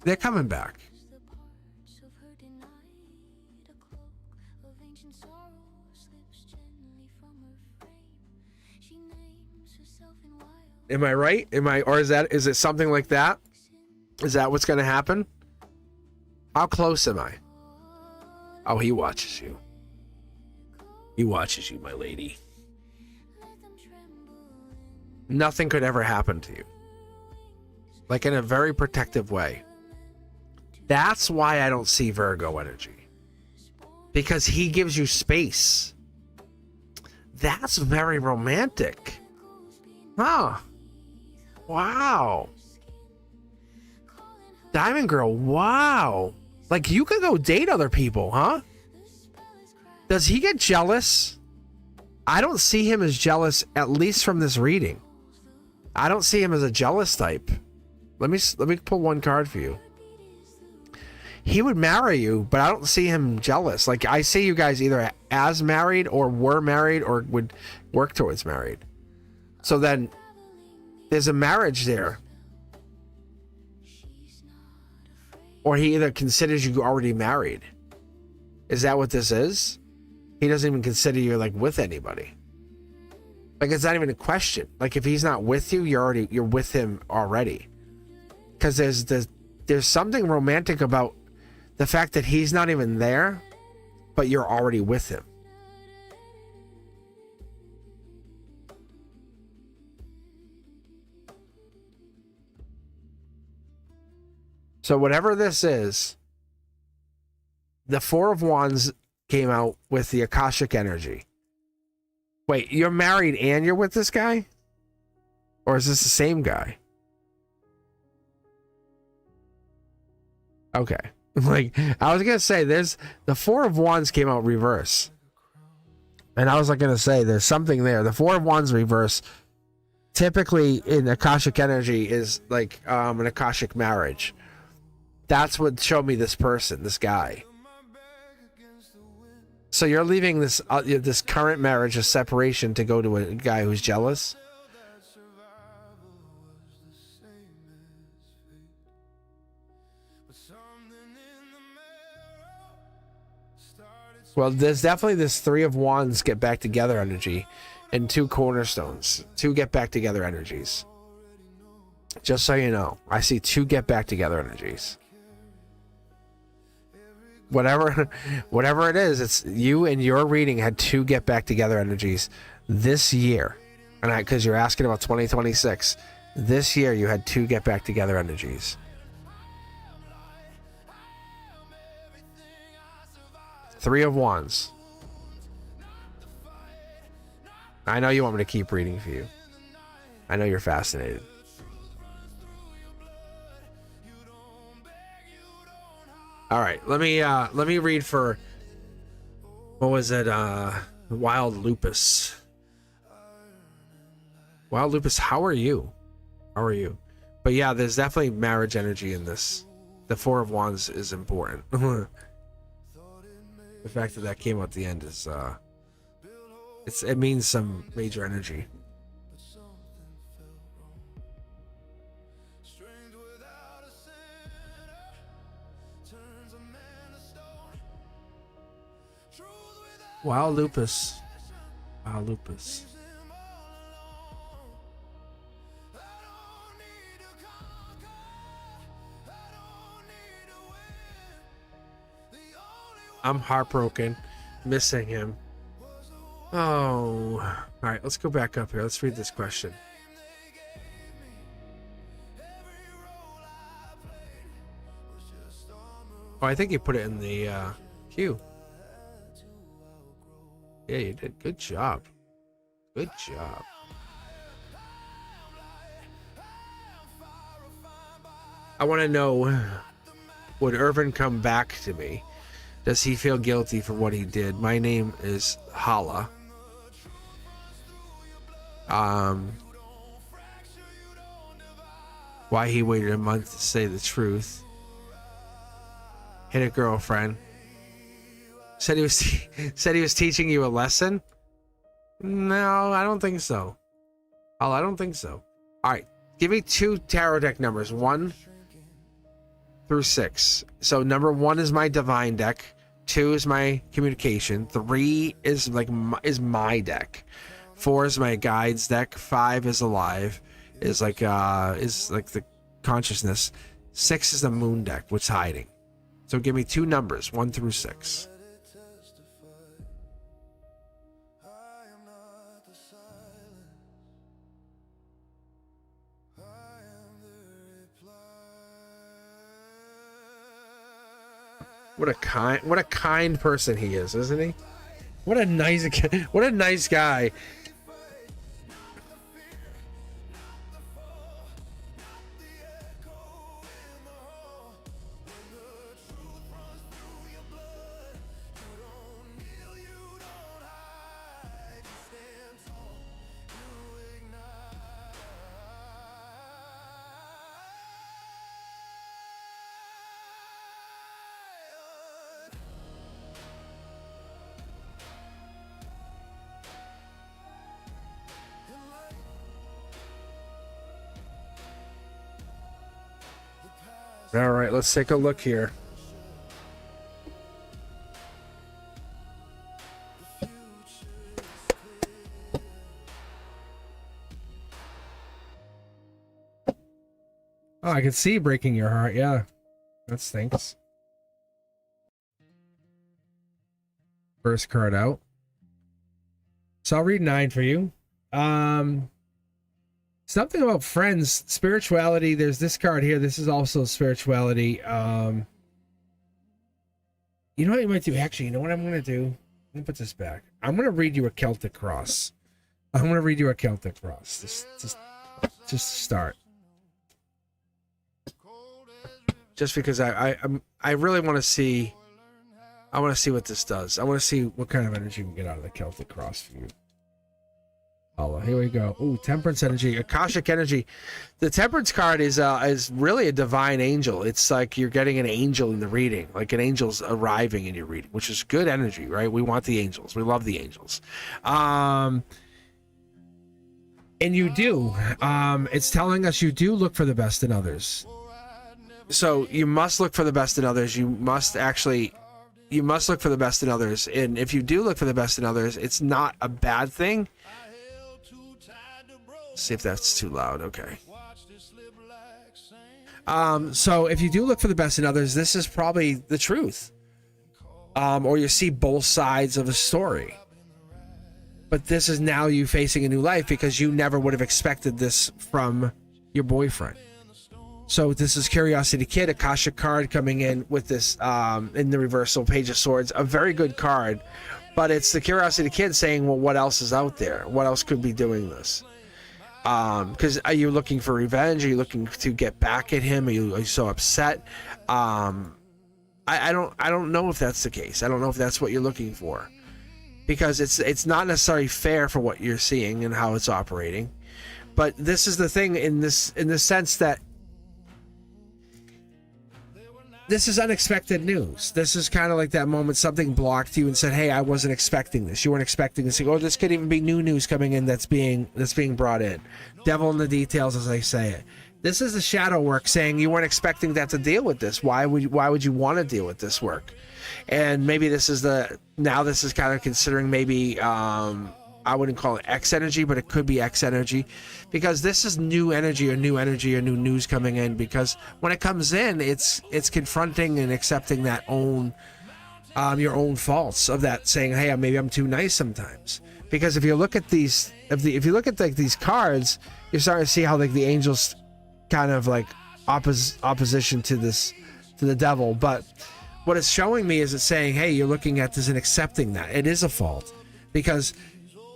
They're coming back. Am I right? Or is it something like that? Is that what's going to happen? How close am I? Oh, he watches you. He watches you, my lady. Nothing could ever happen to you. Like in a very protective way. That's why I don't see Virgo energy. Because he gives you space. That's very romantic. Huh. Wow. Diamond Girl, wow. Like you could go date other people, huh? Does he get jealous? I don't see him as jealous, at least from this reading. I don't see him as a jealous type. Let me pull one card for you. He would marry you, but I don't see him jealous. Like I see you guys either as married or were married or would work towards married. So then there's a marriage there. Or he either considers you already married. Is that what this is? He doesn't even consider you like with anybody. Like it's not even a question. Like if he's not with you, you're with him already. Because there's something romantic about the fact that he's not even there, but you're already with him. So whatever this is, the Four of Wands came out with the Akashic energy. Wait, you're married and you're with this guy? Or is this the same guy? Okay. Like, I was going to say, there's the Four of Wands came out reverse. And I was like going to say, there's something there. The Four of Wands reverse, typically in Akashic energy, is like an Akashic marriage. That's what showed me this person, this guy. So you're leaving this this current marriage, a separation, to go to a guy who's jealous? Well, there's definitely this Three of Wands get back together energy and two cornerstones. Two get back together energies. Just so you know, I see two get back together energies. Whatever it is, it's you and your reading had two get back together energies this year. And because you're asking about 2026, this year you had two get back together energies. Three of Wands. I know you want me to keep reading for you. I know you're fascinated. All right, let me read for, what was it? Wild Lupus. Wild Lupus, how are you? How are you? But yeah, there's definitely marriage energy in this. The Four of Wands is important. The fact that that came out at the end is it means some major energy. Wow, Lupus. Wow, Lupus. I'm heartbroken, missing him. Oh, all right, let's go back up here. Let's read this question. Oh, I think you put it in the queue. Yeah, you did. Good job. Good job. I want to know, would Irvin come back to me? Does he feel guilty for what he did? My name is Hala. Why he waited a month to say the truth? Hit a girlfriend. Said he was teaching you a lesson? No, I don't think so. Hala, I don't think so. All right, give me two tarot deck numbers. 1 through 6. So number 1 is my divine deck. 2 is my communication. 3 is like my deck. 4 is my guides deck. 5 is alive. Is like the consciousness. 6 is the moon deck, which is hiding. So give me two numbers, 1 through 6. What a kind person he is, isn't he? What a nice guy. All right, let's take a look here. Oh, I can see breaking your heart. Yeah, that stinks. First card out. So I'll read 9 for you. Something about friends, spirituality. There's this card here. This is also spirituality. You know what you might do? Actually, you know what I'm going to do? Let me put this back. I'm going to read you a Celtic cross. I'm going to read you a Celtic cross. Just to start. Just because I really want to see. I want to see what this does. I want to see what kind of energy we can get out of the Celtic cross for you. Oh, here we go. Ooh, temperance energy, Akashic energy. The temperance card is really a divine angel. It's like you're getting an angel in the reading, like an angel's arriving in your reading, which is good energy, right? We want the angels. We love the angels. And you do. It's telling us you do look for the best in others. So you must look for the best in others. You must look for the best in others. And if you do look for the best in others, it's not a bad thing. See if that's too loud. Okay. So if you do look for the best in others, this is probably the truth. Or you see both sides of a story. But this is now you facing a new life because you never would have expected this from your boyfriend. So this is Curiosity Kid, Akashic card coming in with this in the reversal, Page of Swords, a very good card. But it's the Curiosity Kid saying, well, what else is out there? What else could be doing this? Because are you looking for revenge? Are you looking to get back at him? Are you so upset? I don't know if that's the case. I don't know if that's what you're looking for, because it's not necessarily fair for what you're seeing and how it's operating. But this is the thing in the sense that this is unexpected news. This is kind of like that moment something blocked you and said, hey, I wasn't expecting this. You weren't expecting this. Oh, this could even be new news coming in that's being brought in. Devil in the details, as I say it. This is the shadow work saying you weren't expecting that to deal with this. Why would you want to deal with this work? And maybe this is this is kind of considering maybe I wouldn't call it X energy, but it could be X energy, because this is new energy or new news coming in, because when it comes in, it's confronting and accepting that your own faults of that, saying, hey, maybe I'm too nice sometimes. Because if you look at these cards, you're starting to see how like the angels kind of like opposition to the devil. But what it's showing me is it's saying, hey, you're looking at this and accepting that it is a fault, because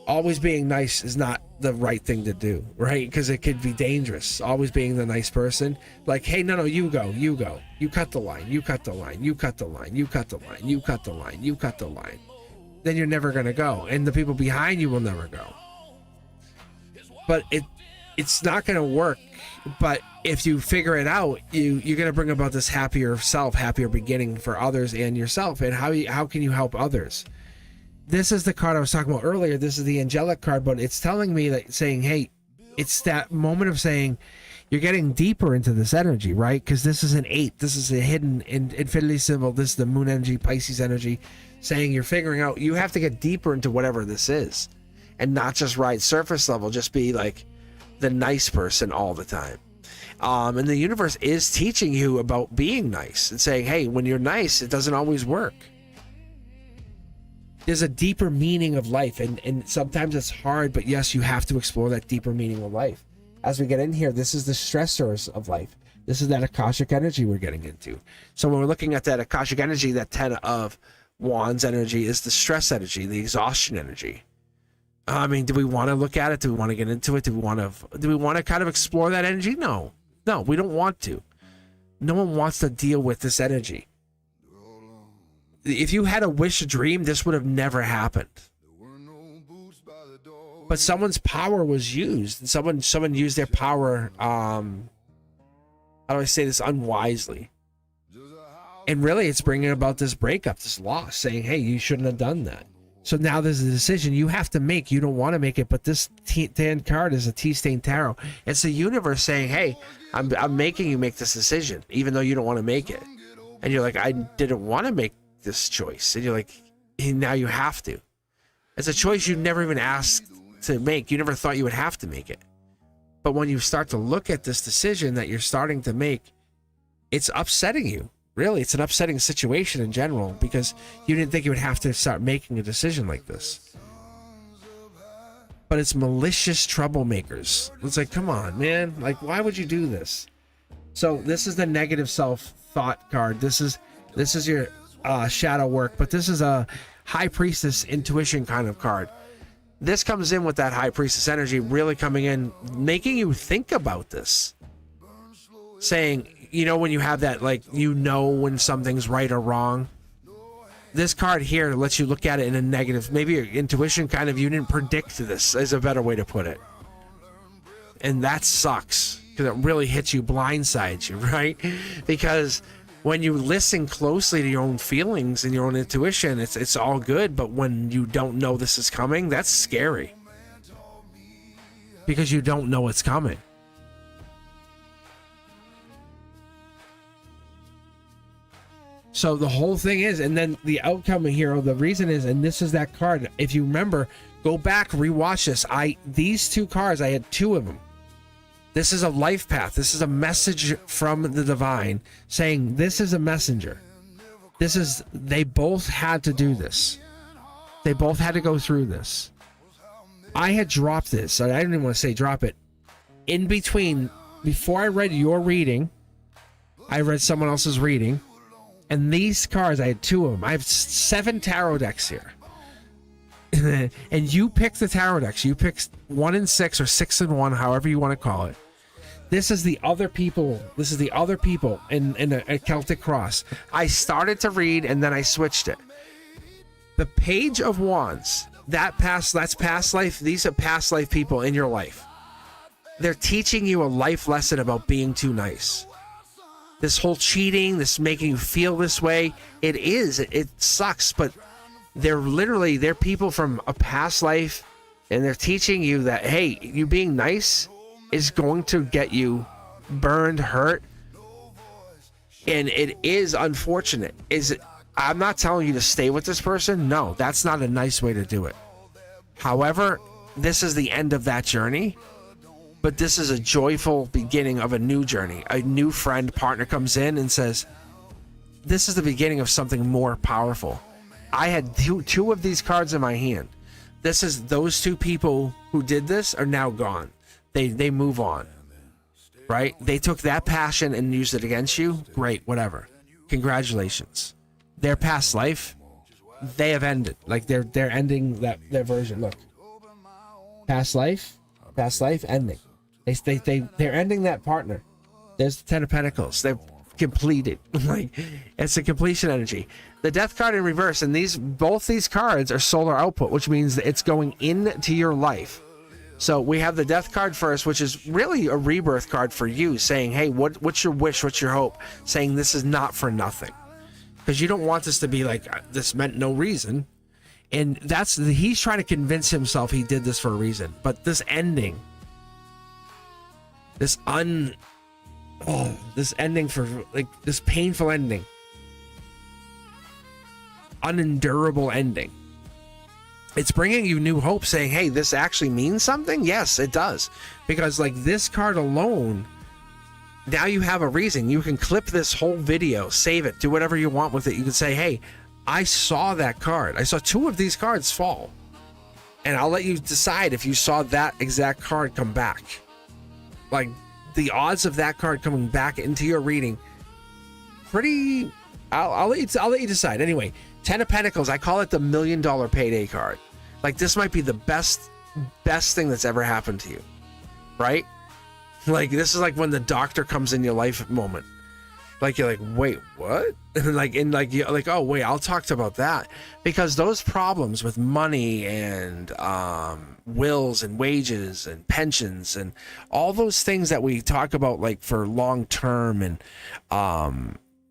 always being nice is not the right thing to do, right? Because it could be dangerous. Always being the nice person, like, hey, no, you go, you cut the line, you cut the line, you cut the line, you cut the line, you cut the line, you cut the line. Then you're never gonna go, and the people behind you will never go. But it's not gonna work. But if you figure it out, you're gonna bring about this happier beginning for others and yourself. And how can you help others? This is the card I was talking about earlier. This is the angelic card, but it's telling me that, saying, hey, it's that moment of saying you're getting deeper into this energy, right? Because this is an 8. This is a hidden infinity symbol. This is the moon energy, Pisces energy, saying you're figuring out you have to get deeper into whatever this is and not just ride surface level, just be like the nice person all the time. And the universe is teaching you about being nice and saying, hey, when you're nice, it doesn't always work. There's a deeper meaning of life, and sometimes it's hard, but yes, you have to explore that deeper meaning of life. As we get in here, this is the stressors of life. This is that Akashic energy we're getting into. So when we're looking at that Akashic energy, that 10 of Wands energy is the stress energy, the exhaustion energy. I mean, do we want to look at it? Do we want to get into it? Do we want to kind of explore that energy? No, we don't want to. No one wants to deal with this energy. If you had a wish, a dream, this would have never happened. But someone's power was used. Someone used their power, how do I say this, unwisely. And really, it's bringing about this breakup, this loss, saying, hey, you shouldn't have done that. So now there's a decision you have to make. You don't want to make it, but this 10 card is a T-stain tarot. It's the universe saying, hey, I'm making you make this decision, even though you don't want to make it. And you're like, I didn't want to make this choice. And you're like, now you have to. It's a choice you never even asked to make. You never thought you would have to make it. But when you start to look at this decision that you're starting to make, it's upsetting you. Really, it's an upsetting situation in general, because you didn't think you would have to start making a decision like this. but it's malicious troublemakers. It's like, come on, man. Like, why would you do this? So this is the negative self-thought card. This is your shadow work, but this is a high priestess intuition kind of card. This comes in with that high priestess energy really coming in, making you think about this. Saying, you know, when you have that, like, you know when something's right or wrong. This card here lets you look at it in a negative, maybe your intuition kind of, you didn't predict this, is a better way to put it. And that sucks, because it really hits you, blindsides you, right? Because when you listen closely to your own feelings and your own intuition, it's all good. But when you don't know this is coming, that's scary. Because you don't know it's coming. So the whole thing is, and then the outcome here, the reason is, and this is that card. If you remember, go back, rewatch this. These two cards, I had two of them. This is a life path. This is a message from the divine saying this is a messenger. They both had to do this. They both had to go through this. I had dropped this. So I didn't even want to say drop it. In between, before I read your reading, I read someone else's reading. And these cards, I had two of them. I have 7 tarot decks here. And you pick the tarot decks. You pick 1 and 6 or 6 and 1, however you want to call it. This is the other people. This is the other people in a Celtic cross. I started to read and then I switched it. The Page of Wands. That's past life. These are past life people in your life. They're teaching you a life lesson about being too nice. This whole cheating, this making you feel this way, it sucks, but they're people from a past life, and they're teaching you that, hey, you being nice is going to get you burned, hurt, and it is unfortunate. I'm not telling you to stay with this person. No, that's not a nice way to do it. However, this is the end of that journey. But this is a joyful beginning of a new journey. A new friend, partner comes in and says, this is the beginning of something more powerful. I had two of these cards in my hand. Those two people who did this are now gone. They move on, right? They took that passion and used it against you. Great, whatever. Congratulations. Their past life, they have ended. Like they're ending their version. Look, past life ending. They're ending that partner. There's the 10 of Pentacles. They're completed. Like, it's a completion energy. The Death card in reverse, and both these cards are solar output, which means that it's going into your life. So we have the Death card first, which is really a rebirth card for you, saying, hey, what's your wish? What's your hope? Saying this is not for nothing. Because you don't want this to be like, this meant no reason. And he's trying to convince himself he did this for a reason. But this ending, this ending for, like, this painful ending, unendurable ending, it's bringing you new hope, saying, hey, this actually means something. Yes, it does. Because, like, this card alone, now you have a reason. You can clip this whole video, save it, do whatever you want with it. You can say, hey, I saw that card. I saw 2 of these cards fall. And I'll let you decide if you saw that exact card come back. Like, the odds of that card coming back into your reading, pretty... I'll let you decide. Anyway, 10 of Pentacles, I call it the $1 million payday card. Like, this might be the best thing that's ever happened to you. Right? Like, this is like when the doctor comes in your life moment. Like, you're like, wait, what? and you're like, oh, wait, I'll talk about that. Because those problems with money and wills and wages and pensions and all those things that we talk about, like, for long term, and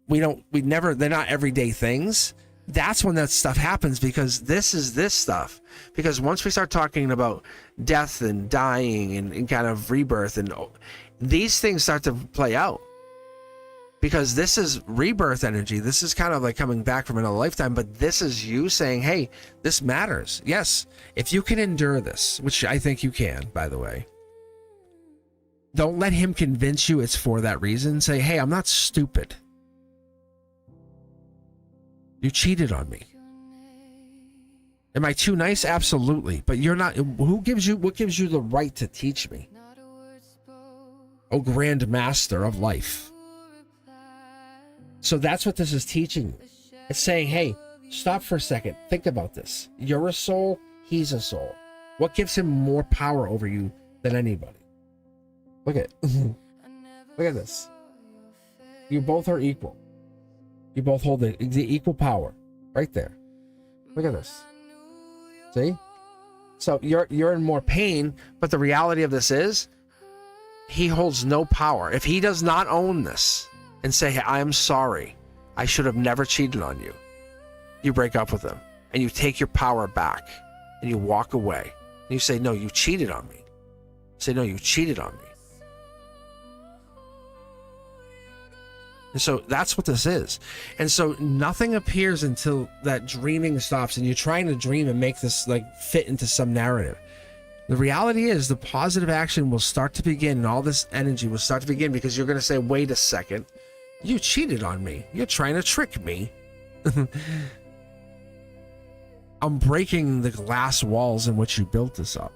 they're not everyday things. That's when that stuff happens, because this is this stuff. Because once we start talking about death and dying and kind of rebirth, and these things start to play out. Because this is rebirth energy. This is kind of like coming back from another lifetime, but this is you saying, hey, this matters. Yes, if you can endure this, which I think you can, by the way, don't let him convince you it's for that reason. Say, hey, I'm not stupid. You cheated on me. Am I too nice? Absolutely. But you're not. What gives you the right to teach me? Oh, Grand Master of life. So that's what this is teaching you. It's saying, hey, stop for a second. Think about this. You're a soul. He's a soul. What gives him more power over you than anybody? Look at look at this. You both are equal. You both hold the equal power right there. Look at this. See? So you're in more pain, but the reality of this is he holds no power. If he does not own this and say, hey, I am sorry, I should have never cheated on you, you break up with him and you take your power back and you walk away and you say, no, you cheated on me. Say, no, you cheated on me. And so that's what this is. And so nothing appears until that dreaming stops and you're trying to dream and make this like fit into some narrative. The reality is the positive action will start to begin and all this energy will start to begin because you're going to say, wait a second, you cheated on me. You're trying to trick me. I'm breaking the glass walls in which you built this up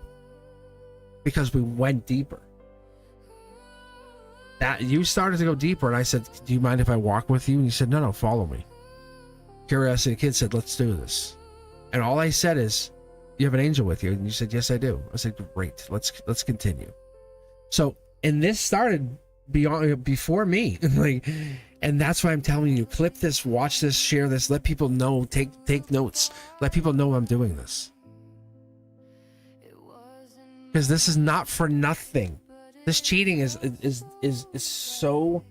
because we went deeper. That you started to go deeper and I said, do you mind if I walk with you? And you said, no, follow me. Curiosity Kid said, let's do this. And all I said is, you have an angel with you? And you said, yes, I do. I said, great, let's continue. So, and this started before me. Like, and that's why I'm telling you, clip this, watch this, share this, let people know, take notes, let people know I'm doing this. Because this is not for nothing. This cheating is so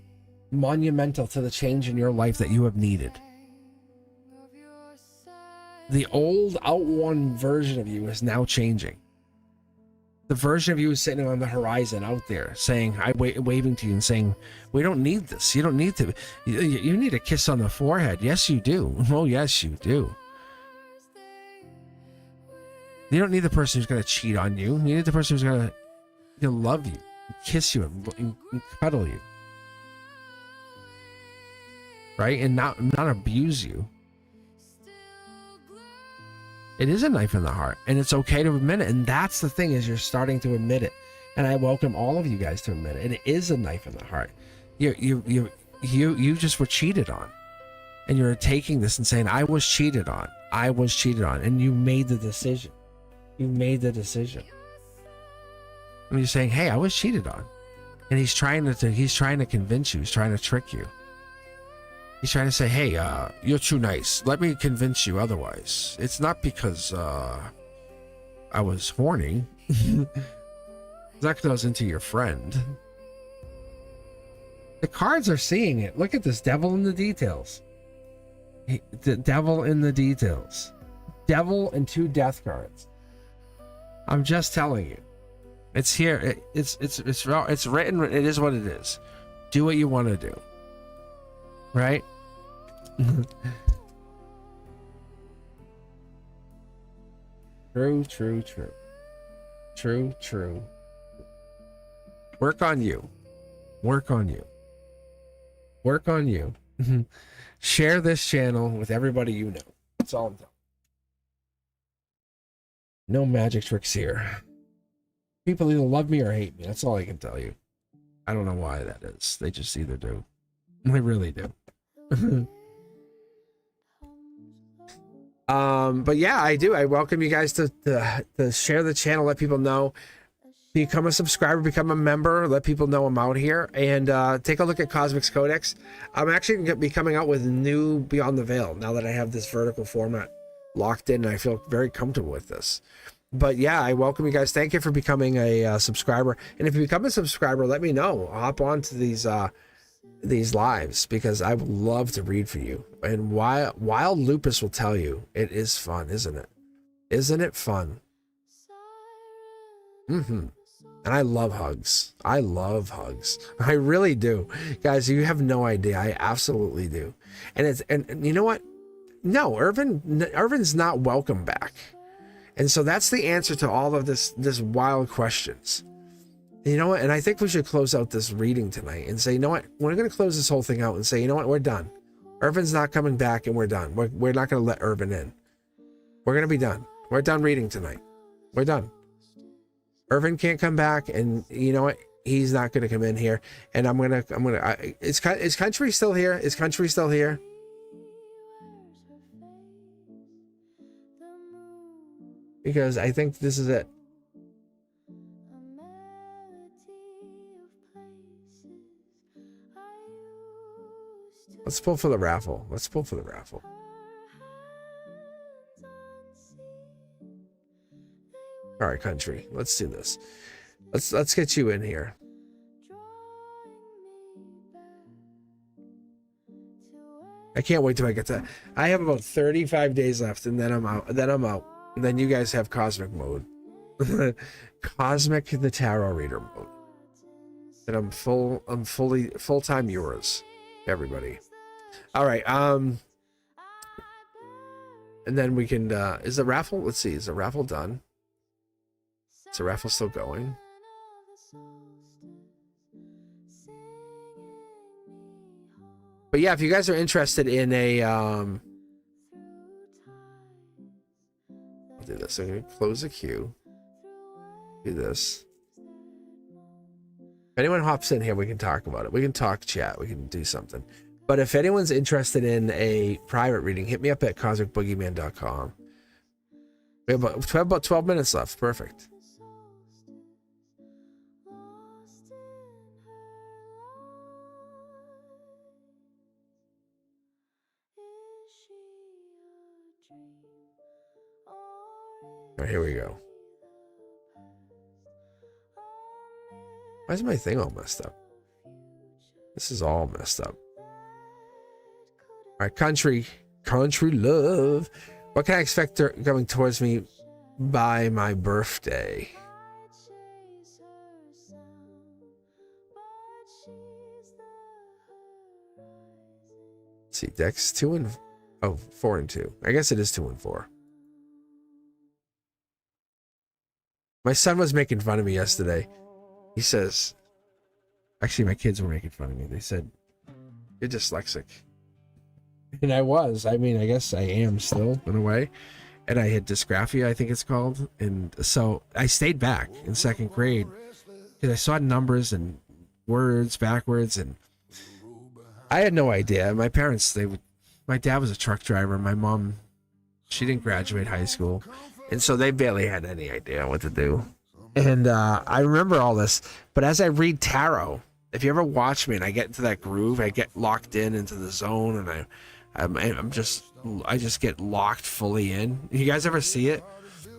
monumental to the change in your life that you have needed. The old outworn version of you is now changing. The version of you is sitting on the horizon out there saying, waving to you and saying, we don't need this. You don't need to. You need a kiss on the forehead. Yes, you do. Oh, yes, you do. You don't need the person who's going to cheat on you. You need the person who's going to love you, kiss you, and cuddle you. Right? And not abuse you. It is a knife in the heart, and it's okay to admit it. And that's the thing, is you're starting to admit it. And I welcome all of you guys to admit it. It is a knife in the heart. You just were cheated on, and you're taking this and saying, I was cheated on. I was cheated on, and you made the decision. You made the decision. And you're saying, hey, I was cheated on, and he's trying to convince you. He's trying to trick you. He's trying to say, hey, you're too nice. Let me convince you otherwise. It's not because I was horny. It's not because I was into your friend. The cards are seeing it. Look at this. Devil in the details. The devil in the details. Devil and 2 death cards. I'm just telling you. It's here. It's written. It is what it is. Do what you want to do. Right? True. Work on you. Share this channel with everybody you know. That's all I'm telling you. No magic tricks here. People either love me or hate me. That's all I can tell you. I don't know why that is. They just either do. They really do. But yeah, I do. I welcome you guys to share the channel, let people know, become a subscriber, become a member, let people know I'm out here, and take a look at Cosmic's Codex. I'm actually going to be coming out with new Beyond the Veil now that I have this vertical format locked in, and I feel very comfortable with this. But yeah, I welcome you guys. Thank you for becoming a subscriber, and if you become a subscriber, let me know. I'll hop on to these lives because I would love to read for you. And while Lupus will tell you, it is fun, isn't it? Isn't it fun? And I love hugs. I really do, guys. You have no idea. I absolutely do. And you know what? No, Irvin's not welcome back. And so that's the answer to all of this wild questions. You know what? And I think we should close out this reading tonight and say, you know what? We're going to close this whole thing out and say, you know what? We're done. Irvin's not coming back, and we're done. We're not going to let Irvin in. We're going to be done. We're done reading tonight. We're done. Irvin can't come back, and you know what? He's not going to come in here. And is Country still here? Is Country still here? Because I think this is it. Let's pull for the raffle. Let's pull for the raffle. All right, Country. Let's do this. Let's get you in here. I can't wait till I get to. I have about 35 days left, and then I'm out. And then you guys have Cosmic mode, Cosmic the Tarot Reader mode. And I'm full-time yours, everybody. All right. And then we can. Is the raffle? Let's see. Is the raffle done? Is the raffle still going? But yeah, if you guys are interested in a I'll do this. I'm gonna close the queue. Do this. If anyone hops in here, we can talk about it. We can talk chat. We can do something. But if anyone's interested in a private reading, hit me up at cosmicboogeyman.com. We have about 12 minutes left. Perfect. All right, here we go. Why is my thing all messed up? This is all messed up. All right, country love. What can I expect coming towards me by my birthday? Let's see, Dex 4 and 2. I guess it is 2 and 4. My son was making fun of me yesterday. He says, actually, my kids were making fun of me. They said, "You're dyslexic." And I was. I mean, I guess I am still, in a way. And I had dysgraphia, I think it's called. And so I stayed back in 2nd grade because I saw numbers and words backwards. And I had no idea. My parents, my dad was a truck driver. My mom, she didn't graduate high school. And so they barely had any idea what to do. And I remember all this. But as I read tarot, if you ever watch me and I get into that groove, I get locked into the zone, and I just get locked fully in. You guys ever see it?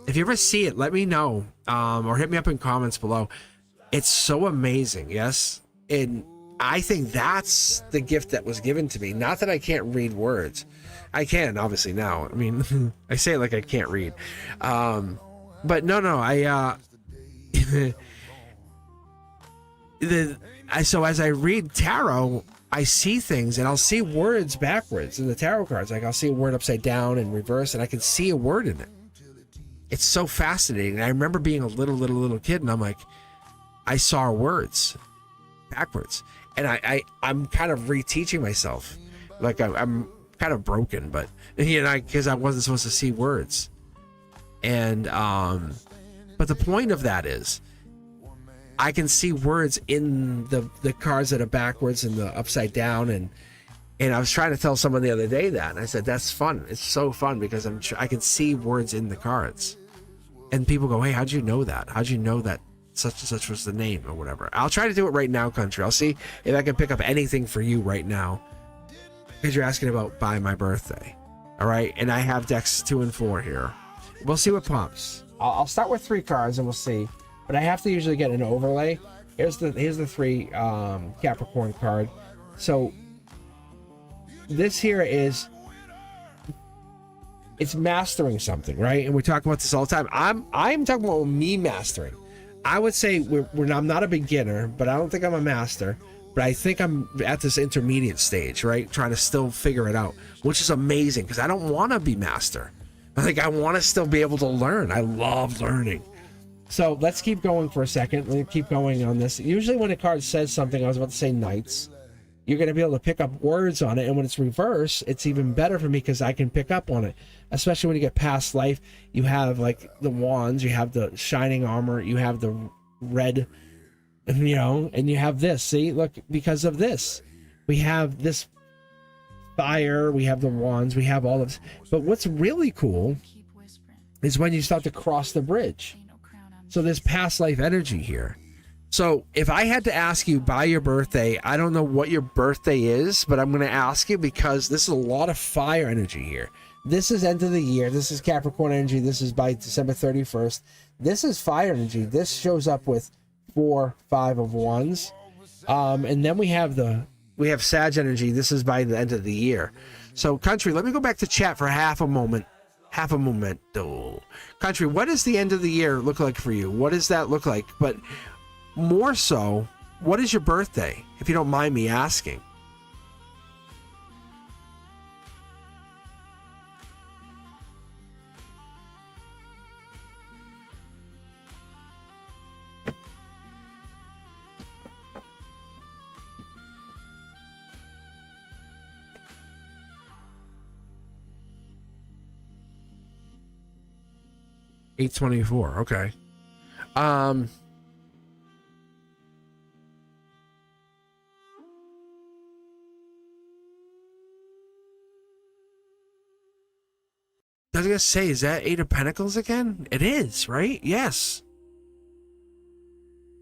If you ever see it, let me know, or hit me up in comments below. It's so amazing, yes? And I think that's the gift that was given to me. Not that I can't read words. I can, obviously, now. I mean, I say it like I can't read. But no, so as I read tarot, I see things, and I'll see words backwards in the tarot cards. Like, I'll see a word upside down and reverse, and I can see a word in it. It's so fascinating. And I remember being a little kid, and I'm like, I saw words backwards. And I'm kind of reteaching myself. Like, I'm kind of broken, but, you know, because I wasn't supposed to see words. And, but the point of that is, I can see words in the cards that are backwards and the upside down, and I was trying to tell someone the other day that, and I said, that's fun. It's so fun because I can see words in the cards, and people go, "Hey, how'd you know that? How'd you know that such and such was the name or whatever?" I'll try to do it right now, country. I'll see if I can pick up anything for you right now, because you're asking about by my birthday. All right, and I have decks 2 and 4 here. We'll see what pops. I'll start with 3 cards and we'll see. But I have to usually get an overlay. Here's the 3 Capricorn card. So this here is, it's mastering something, right? And we talk about this all the time. I'm talking about me mastering. I would say I'm not a beginner, but I don't think I'm a master. But I think I'm at this intermediate stage, right? Trying to still figure it out, which is amazing because I don't want to be master. I want to still be able to learn. I love learning. So let's keep going for a second. Let me keep going on this. Usually when a card says something, I was about to say knights. you're going to be able to pick up words on it. And when it's reverse, it's even better for me because I can pick up on it, especially when you get past life. You have like the wands, you have the shining armor, you have the red, you know, and you have this. See, look, because of this, we have this fire, we have the wands, we have all of this. But what's really cool is when you start to cross the bridge. So there's past life energy here. So if I had to ask you by your birthday, I don't know what your birthday is, but I'm going to ask you because this is a lot of fire energy here. This is end of the year. This is Capricorn energy. This is by December 31st. This is fire energy. This shows up with 4, 5 of wands. And then we have Sag energy. This is by the end of the year. So country, let me go back to chat for half a moment. Oh. Country, what does the end of the year look like for you? What does that look like? But more so, what is your birthday, if you don't mind me asking? $8/24. Okay. I was gonna say, is that 8 of Pentacles again? It is, right? Yes.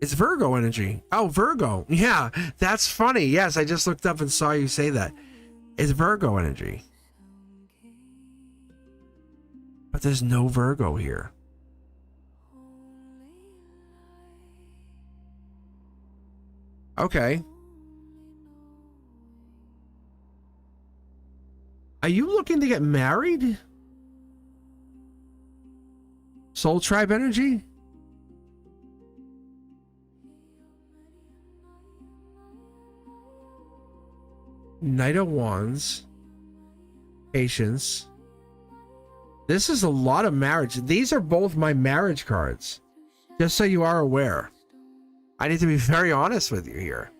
It's Virgo energy. Oh, Virgo. Yeah, that's funny. Yes, I just looked up and saw you say that. It's Virgo energy. But there's no Virgo here. Okay. Are you looking to get married? Soul Tribe energy? Knight of Wands. Patience. This is a lot of marriage. These are both my marriage cards. Just so you are aware. I need to be very honest with you here.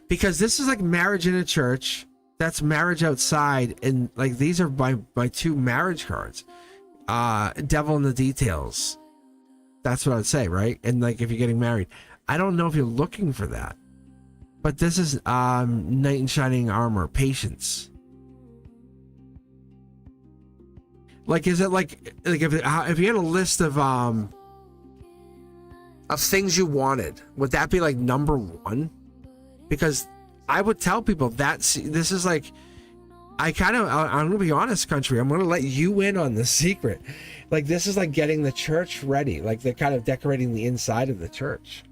Because this is like marriage in a church. That's marriage outside. And like these are my 2 marriage cards. Devil in the details. That's what I would say, right? And like if you're getting married, I don't know if you're looking for that, but this is knight in shining armor, patience. Like, is it like if you had a list of things you wanted, would that be like number 1? Because I would tell people that this is like, I'm gonna be honest, country, I'm gonna let you in on the secret. Like, this is like getting the church ready. Like, they're kind of decorating the inside of the church,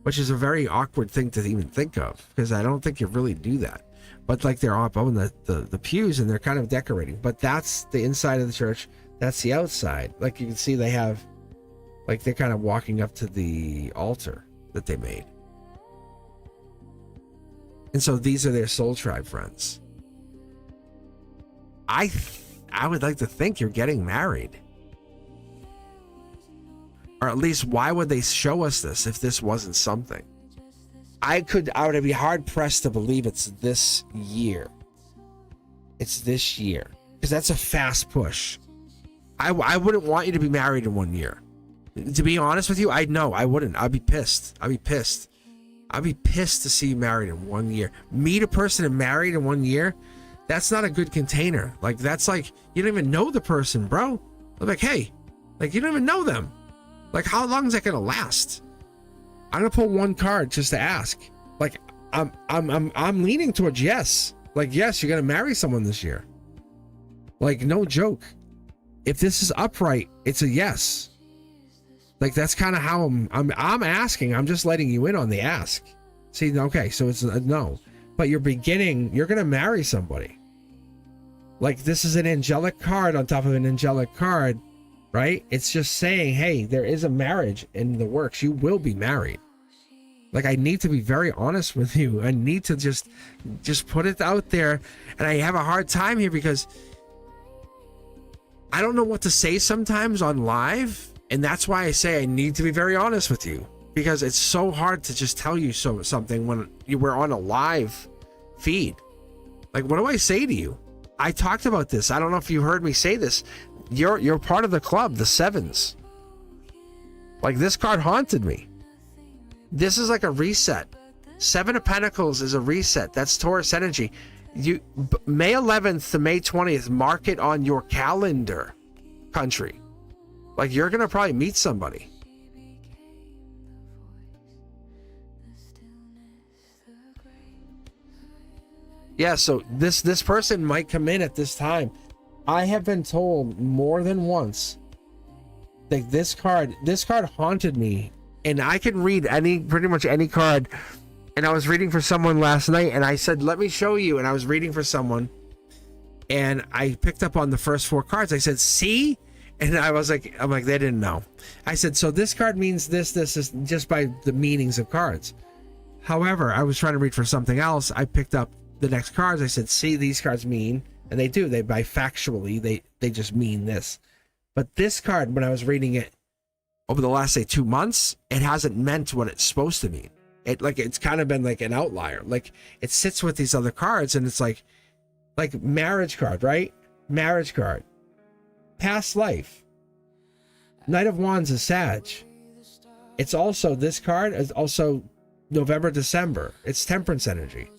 which is a very awkward thing to even think of, because I don't think you really do that. But like, they're up on the pews and they're kind of decorating, but that's the inside of the church. That's the outside. Like, you can see they have, like, they're kind of walking up to the altar that they made. And so these are their soul tribe friends. I would like to think you're getting married. Or at least, why would they show us this if this wasn't something? I would be hard pressed to believe it's this year. It's this year. Because that's a fast push. I wouldn't want you to be married in 1 year. To be honest with you, I wouldn't. I'd be pissed. I'd be pissed to see you married in 1 year. Meet a person and married in 1 year. That's not a good container. Like, that's like, you don't even know the person, bro. I'm like, hey, like, you don't even know them. Like, how long is that gonna last? I'm gonna pull 1 card just to ask. Like, I'm leaning towards yes. Like, yes, you're gonna marry someone this year. Like, no joke. If this is upright, it's a yes. Like, that's kind of how I'm asking. I'm just letting you in on the ask. See, okay, so it's a no. But you're gonna marry somebody. Like, this is an angelic card on top of an angelic card, right? It's just saying, hey, there is a marriage in the works. You will be married. Like, I need to be very honest with you. I need to just put it out there. And I have a hard time here because I don't know what to say sometimes on live. And that's why I say I need to be very honest with you. because it's so hard to just tell you something when we're on a live feed. Like, what do I say to you? I talked about this. I don't know if you heard me say this. You're part of the club, the sevens. Like, this card haunted me. This is like a reset. Seven of Pentacles is a reset. That's Taurus energy. May 11th to May 20th, mark it on your calendar, country. Like, you're gonna probably meet somebody. Yeah, so this person might come in at this time. I have been told more than once, like, this card haunted me, and I can read pretty much any card. And I was reading for someone last night, and I said, let me show you. And I was reading for someone, and I picked up on the first four cards. I said, see? And I'm like, they didn't know. I said, so this card means this is just by the meanings of cards. However, I was trying to read for something else. I picked up the next cards. I said, see, these cards mean, and they do. They factually, they just mean this. But this card, when I was reading it over the last, say, 2 months, it hasn't meant what it's supposed to mean. It's kind of been like an outlier. Like, it sits with these other cards, and it's like marriage card, right? Marriage card. Past life. Knight of Wands is Sag. It's also, this card is also November, December. It's Temperance energy.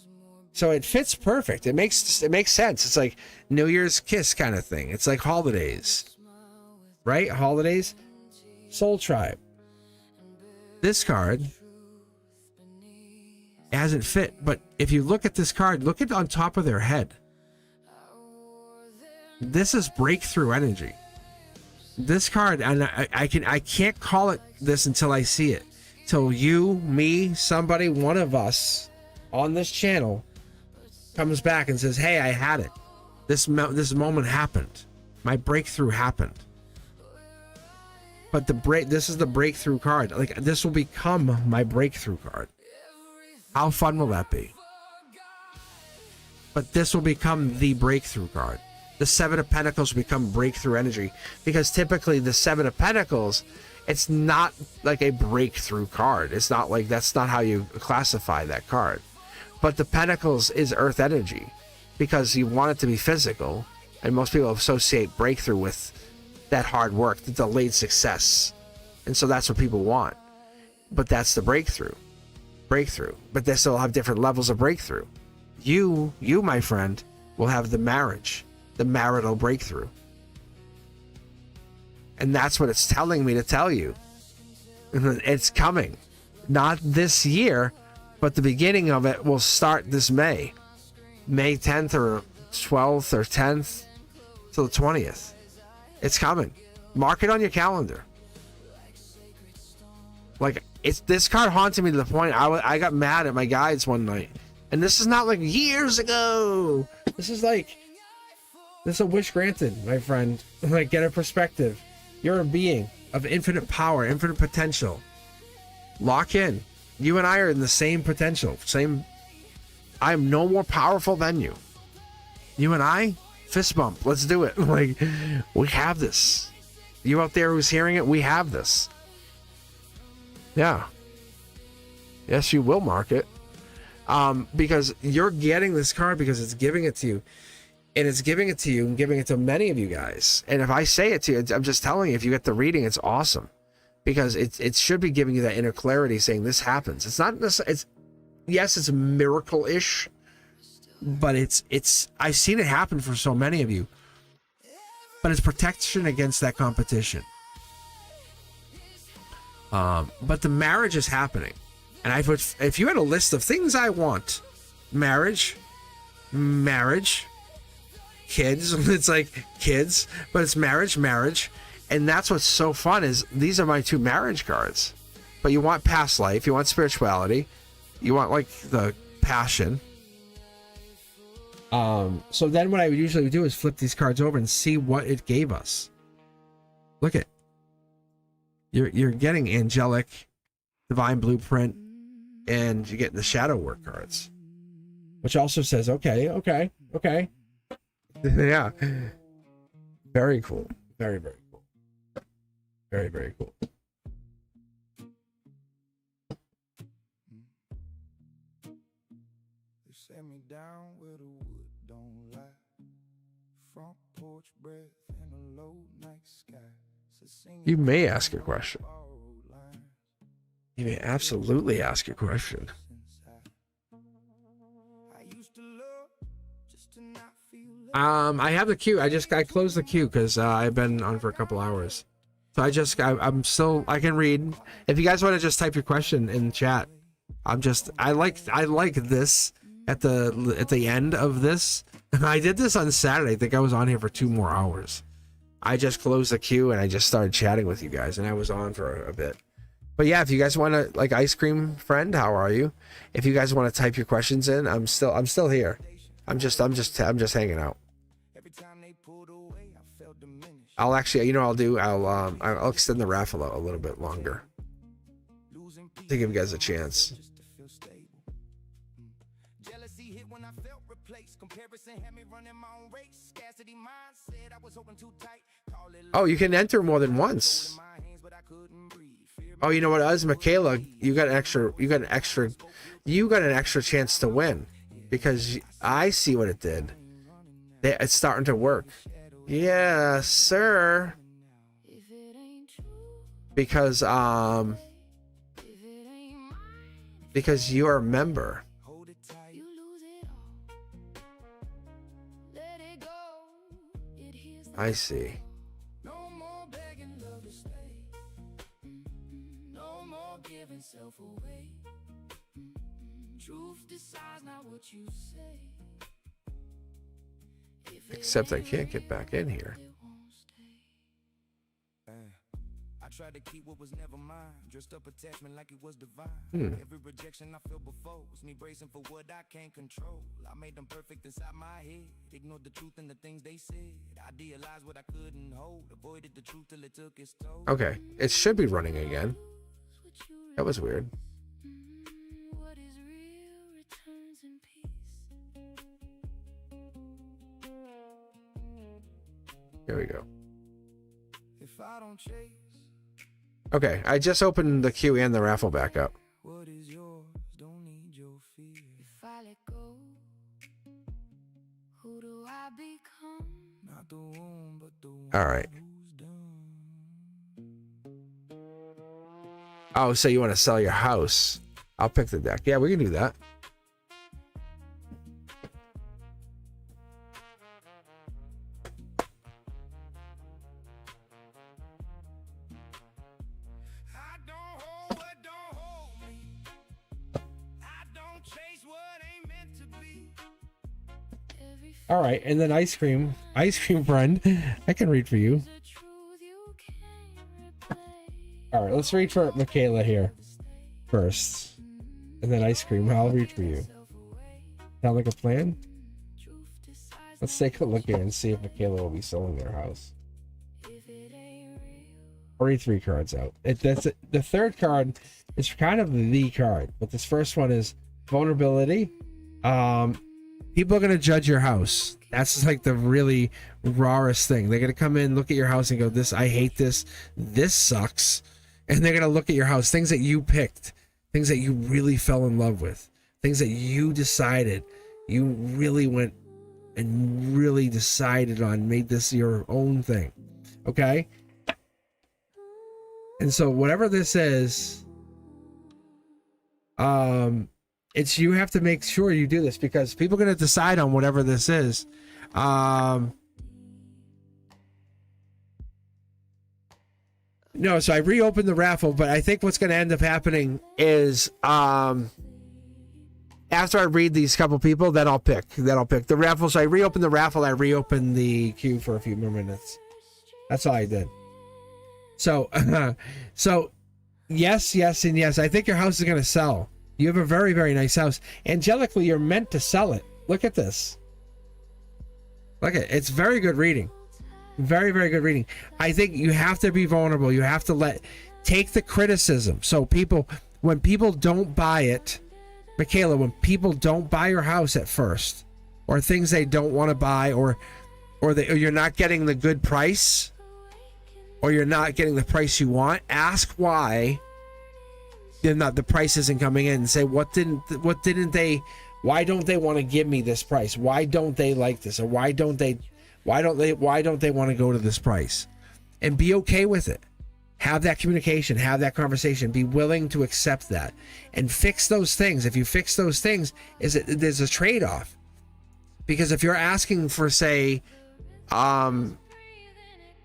So it fits perfect. It makes sense. It's like New Year's kiss kind of thing. It's like holidays, right? Holidays. Soul Tribe. This card hasn't fit, but if you look at this card, look at on top of their head. This is breakthrough energy. This card, and I can't call it this until I see it. Till you, me, somebody, one of us on this channel comes back and says, hey, I had it. This moment happened. My breakthrough happened. But this is the breakthrough card. Like, this will become my breakthrough card. How fun will that be? But this will become the breakthrough card. The Seven of Pentacles will become breakthrough energy, because typically the Seven of Pentacles, it's not like a breakthrough card. It's not like, that's not how you classify that card. But the Pentacles is earth energy, because you want it to be physical, and most people associate breakthrough with that hard work, the delayed success. And so that's what people want. But that's the breakthrough. But they still have different levels of breakthrough. You, my friend, will have the marriage, the marital breakthrough. And that's what it's telling me to tell you. It's coming. Not this year, but the beginning of it will start this May. May 10th or 12th or 10th till the 20th. It's coming. Mark it on your calendar. Like, this card haunted me to the point I got mad at my guides one night. And this is not like years ago. This is a wish granted, my friend. Like, get a perspective. You're a being of infinite power, infinite potential. Lock in. You and I are in the same potential. I am no more powerful than you. You and I, fist bump. Let's do it. Like, we have this. You out there who's hearing it, we have this. Yeah. Yes, you will mark it. Because you're getting this card because it's giving it to you. And it's giving it to you and giving it to many of you guys. And if I say it to you, I'm just telling you, if you get the reading, it's awesome. Because it should be giving you that inner clarity, saying this happens. It's not necessarily, yes, it's miracle-ish. But I've seen it happen for so many of you. But it's protection against that competition. But the marriage is happening. And if you had a list of things I want, marriage, kids, it's like kids, but it's marriage. And that's what's so fun is these are my two marriage cards. But you want past life, you want spirituality, you want like the passion. So then what I would usually do is flip these cards over and see what it gave us. Look at, you're getting angelic, divine blueprint, and you're getting the shadow work cards, which also says, okay. Yeah. Very cool. Very, very cool. Very, very cool. hand me down where the wood don't lie. Front porch breath and a low night sky. So sing You may ask a question. You may absolutely ask a question. I used to love just to not feel I have the queue. I closed the queue because I've been on for a couple hours. So I'm still, I can read. If you guys want to just type your question in chat, I like this at the end of this. I did this on Saturday. I think I was on here for 2 more hours. I just closed the queue and I just started chatting with you guys, and I was on for a bit. But yeah, if you guys want to, like, ice cream friend, how are you? If you guys want to type your questions in, I'm still here. I'm just hanging out. I'll actually, you know what I'll do? I'll extend the raffle out a little bit longer to give you guys a chance. Oh, you can enter more than once. Oh, you know what it is, Michaela? You got an extra chance to win, because I see what it did. It's starting to work. Yeah, sir. Because you're a member. I see. No more begging love to stay. No more giving self away. Truth decides not what you say. Except I can't get back in here. I tried to keep what was never mine, dressed up attachment like it was divine. Every rejection I feel before was me bracing for what I can't control. I made them perfect inside my head, ignored the truth and the things they said. Idealized what I couldn't hold, avoided the truth till it took its toll. Okay, it should be running again. That was weird. What is real returns in peace. Here we go. If I don't chase, Okay, I just opened the queue and the raffle back up. what is yours? Don't need your fear. If I let go, who do I become? Not the one, but the one All right. who's done. Oh, so you want to sell your house? I'll pick the deck. Yeah, we can do that. I don't hold what don't hold me. I don't chase what ain't meant to be. Every All right, and then ice cream friend. I can read for you. the truth you can't replace. All right, let's read for Michaela here first, and then ice cream. I'll read for you. Sound like a plan? Truth decides Let's take a look here and see if Michaela will be selling their house. if it ain't real. I'll read 3 cards out. The third card is kind of the card, but this first one is vulnerability. People are gonna judge your house. That's like the really rawest thing. They're gonna come in, look at your house, and go, "This, I hate this. This sucks." And they're gonna look at your house, things that you picked, things that you really fell in love with, things that you decided, you really went and really decided on, made this your own thing. Okay? And so whatever this is, it's, you have to make sure you do this, because people are going to decide on whatever this is. No, so I reopened the raffle, but I think what's going to end up happening is after I read these couple people, then I'll pick the raffle. So I reopened the raffle, I reopened the queue for a few more minutes. That's all I did. So so yes, and yes. I think your house is going to sell. You have a very, very nice house. Angelically, you're meant to sell it. Look at this. Look at it. It's very good reading. Very, very good reading. I think you have to be vulnerable. You have to take the criticism. So when people don't buy it, Michaela, when people don't buy your house at first, or things they don't want to buy, or you're not getting the good price, or you're not getting the price you want, ask why the price isn't coming in, and say, what didn't they Why don't they want to give me this price? Why don't they like this? Or why don't they want to go to this price? And be okay with it. Have that communication, have that conversation, be willing to accept that and fix those things. If you fix those things, there's a trade-off. Because if you're asking for, say, I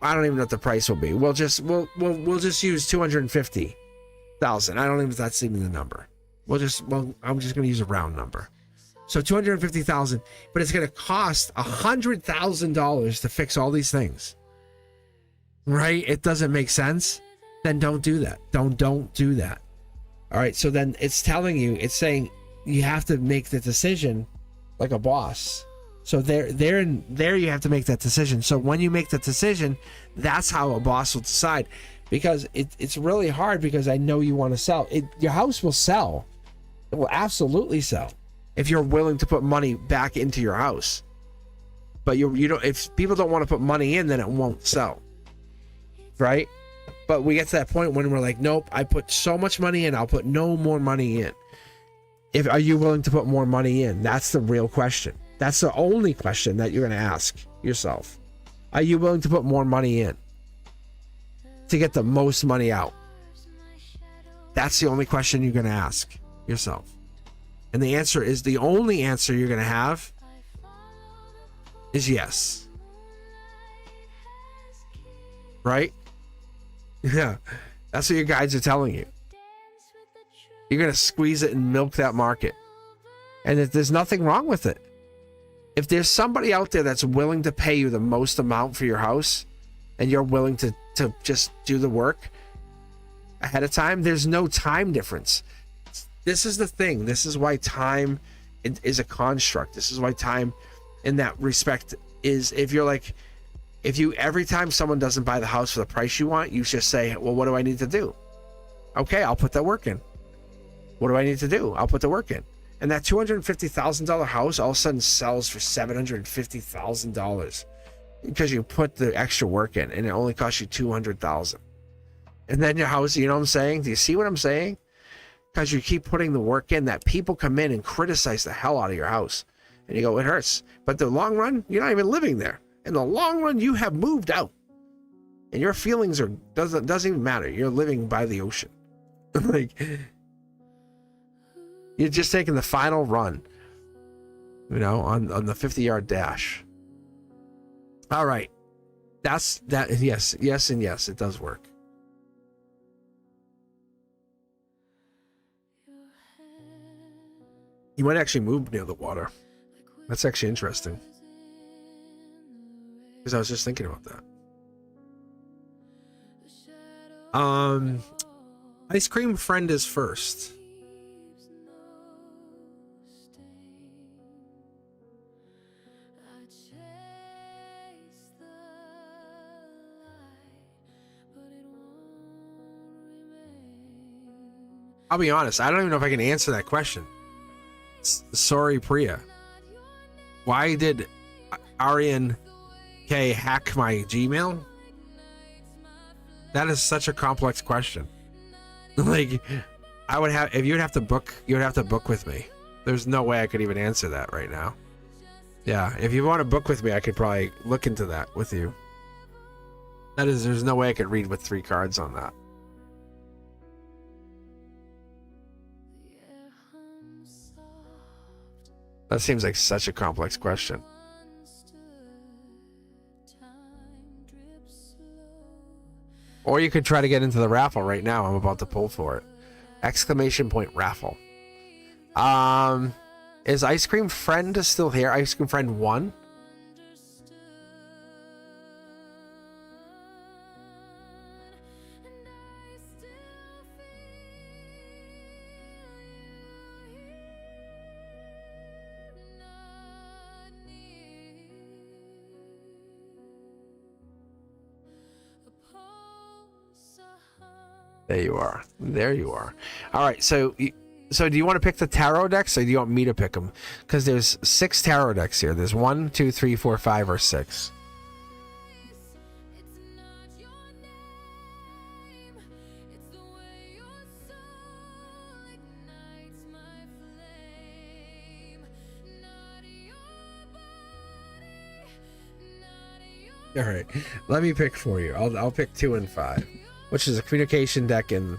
don't even know what the price will be. We'll just use 250,000. I don't even know if that's even the number. I'm just going to use a round number. So 250,000, but it's going to cost $100,000 to fix all these things. Right? It doesn't make sense. Then don't do that. Don't do that. All right. So then it's saying you have to make the decision like a boss. So there you have to make that decision. So when you make the decision, that's how a boss will decide, because it's really hard, because I know you want to sell. Your house will sell. It will absolutely sell if you're willing to put money back into your house. But you don't. If people don't want to put money in, then it won't sell. Right? But we get to that point when we're like, nope, I put so much money in, I'll put no more money in. Are you willing to put more money in? That's the real question. That's the only question that you're going to ask yourself. Are you willing to put more money in to get the most money out? That's the only question you're going to ask yourself. And the answer is, the only answer you're going to have is yes. Right? Yeah. That's what your guides are telling you. You're going to squeeze it and milk that market. And there's nothing wrong with it. If there's somebody out there that's willing to pay you the most amount for your house, and you're willing to just do the work ahead of time, there's no time difference. This is the thing. This is why time is a construct. This is why time, in that respect, is, if every time someone doesn't buy the house for the price you want, you just say, well, what do I need to do? Okay, I'll put that work in. What do I need to do? I'll put the work in. And that $250,000 house all of a sudden sells for $750,000 because you put the extra work in, and it only costs you $200,000. And then your house, you know what I'm saying? Do you see what I'm saying? Because you keep putting the work in, that people come in and criticize the hell out of your house, and you go, it hurts. But the long run, you're not even living there. In the long run, you have moved out, and your feelings doesn't even matter. You're living by the ocean. Like, you're just taking the final run, on the 50-yard dash. All right. That's that. Yes, and yes, it does work. You might actually move near the water. That's actually interesting, because I was just thinking about that. Ice cream friend is first. I'll be honest, I don't even know if I can answer that question. Sorry, Priya. Why did Aryan K hack my Gmail? That is such a complex question. Like, if you'd have to book with me. There's no way I could even answer that right now. Yeah, if you want to book with me, I could probably look into that with you. There's no way I could read with 3 cards on that. That seems like such a complex question. Or you could try to get into the raffle right now. I'm about to pull for it. ! Raffle. Is Ice Cream Friend still here? Ice Cream Friend 1? There you are. All right. So do you want to pick the tarot decks, or do you want me to pick them? Because there's 6 tarot decks here. There's 1, 2, 3, 4, 5, or 6. All right, let me pick for you. I'll pick 2 and 5, which is a communication deck, and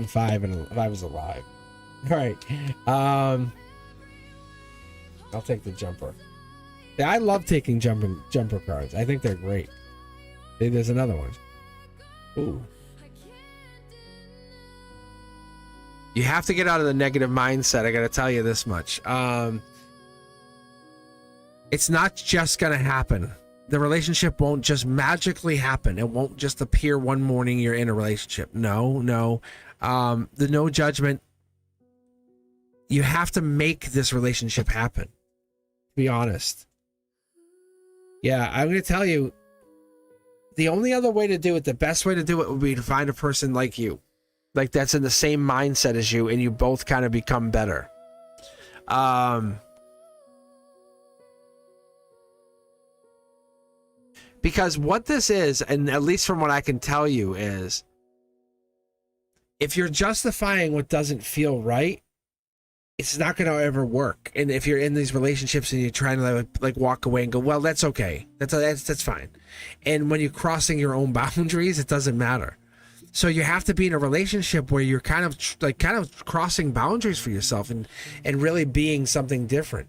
5 is alive. All right, I'll take the jumper. Yeah, I love taking jumper cards. I think they're great. Hey, there's another one. Ooh. You have to get out of the negative mindset. I got to tell you this much. It's not just gonna happen. The relationship won't just magically happen. It won't just appear one morning you're in a relationship. No. The no judgment. You have to make this relationship happen. To be honest. Yeah, I'm going to tell you, the only other way to do it, the best way to do it would be to find a person like you. Like that's in the same mindset as you, and you both kind of become better. Because what this is, and at least from what I can tell you, is if you're justifying what doesn't feel right, it's not going to ever work. And if you're in these relationships and you're trying to like walk away and go, well, that's okay. That's fine. And when you're crossing your own boundaries, it doesn't matter. So you have to be in a relationship where you're kind of crossing boundaries for yourself and really being something different.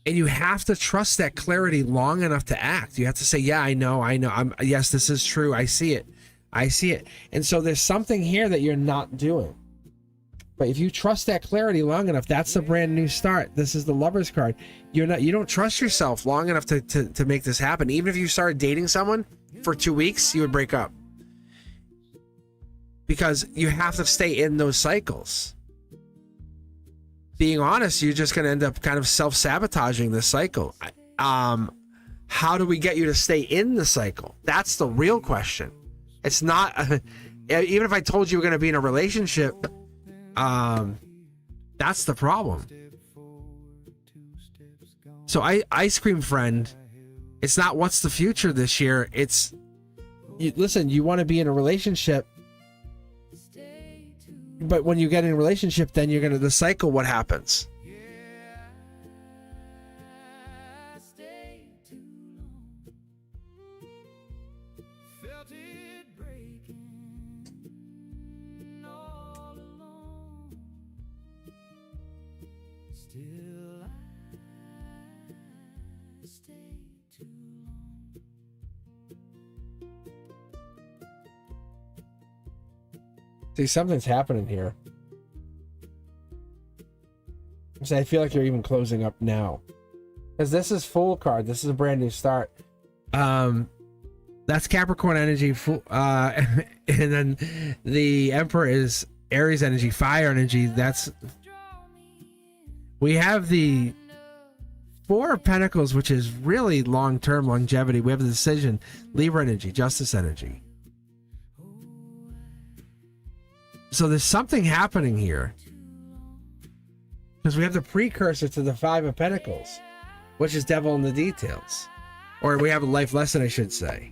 And you have to trust that clarity long enough to act. You have to say, yeah, I know. Yes, this is true. I see it. And so there's something here that you're not doing. But if you trust that clarity long enough, that's a brand new start. This is the Lover's card. You don't trust yourself long enough to make this happen. Even if you started dating someone for 2 weeks, you would break up. Because you have to stay in those cycles. Being honest, you're just going to end up kind of self-sabotaging this cycle. How do we get you to stay in the cycle? That's the real question. It's not, even if I told you we're going to be in a relationship, that's the problem. So ice cream friend, it's not what's the future this year. It's, listen, you want to be in a relationship. But when you get in a relationship, then you're the cycle, what happens? See, something's happening here. So I feel like you're even closing up now. Because this is full card. This is a brand new start. That's Capricorn energy. And then the Emperor is Aries energy, fire energy. We have the Four of Pentacles, which is really long-term longevity. We have the Decision, Libra energy, Justice energy. So there's something happening here. Because we have the precursor to the Five of Pentacles, which is Devil in the Details. Or we have a life lesson, I should say.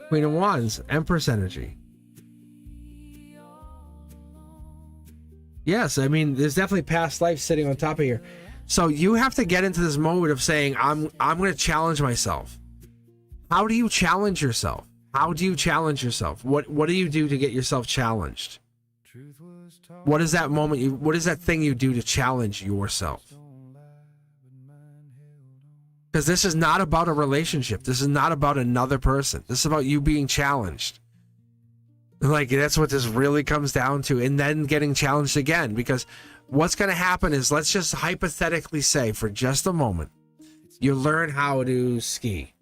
Queen of Wands, Empress energy. Yes, I mean, there's definitely past life sitting on top of here. So you have to get into this mode of saying, I'm going to challenge myself. How do you challenge yourself? How do you challenge yourself? What do you do to get yourself challenged? What is that moment? What is that thing you do to challenge yourself? Because this is not about a relationship. This is not about another person. This is about you being challenged. Like, that's what this really comes down to. And then getting challenged again. Because what's going to happen is, let's just hypothetically say for just a moment, you learn how to ski.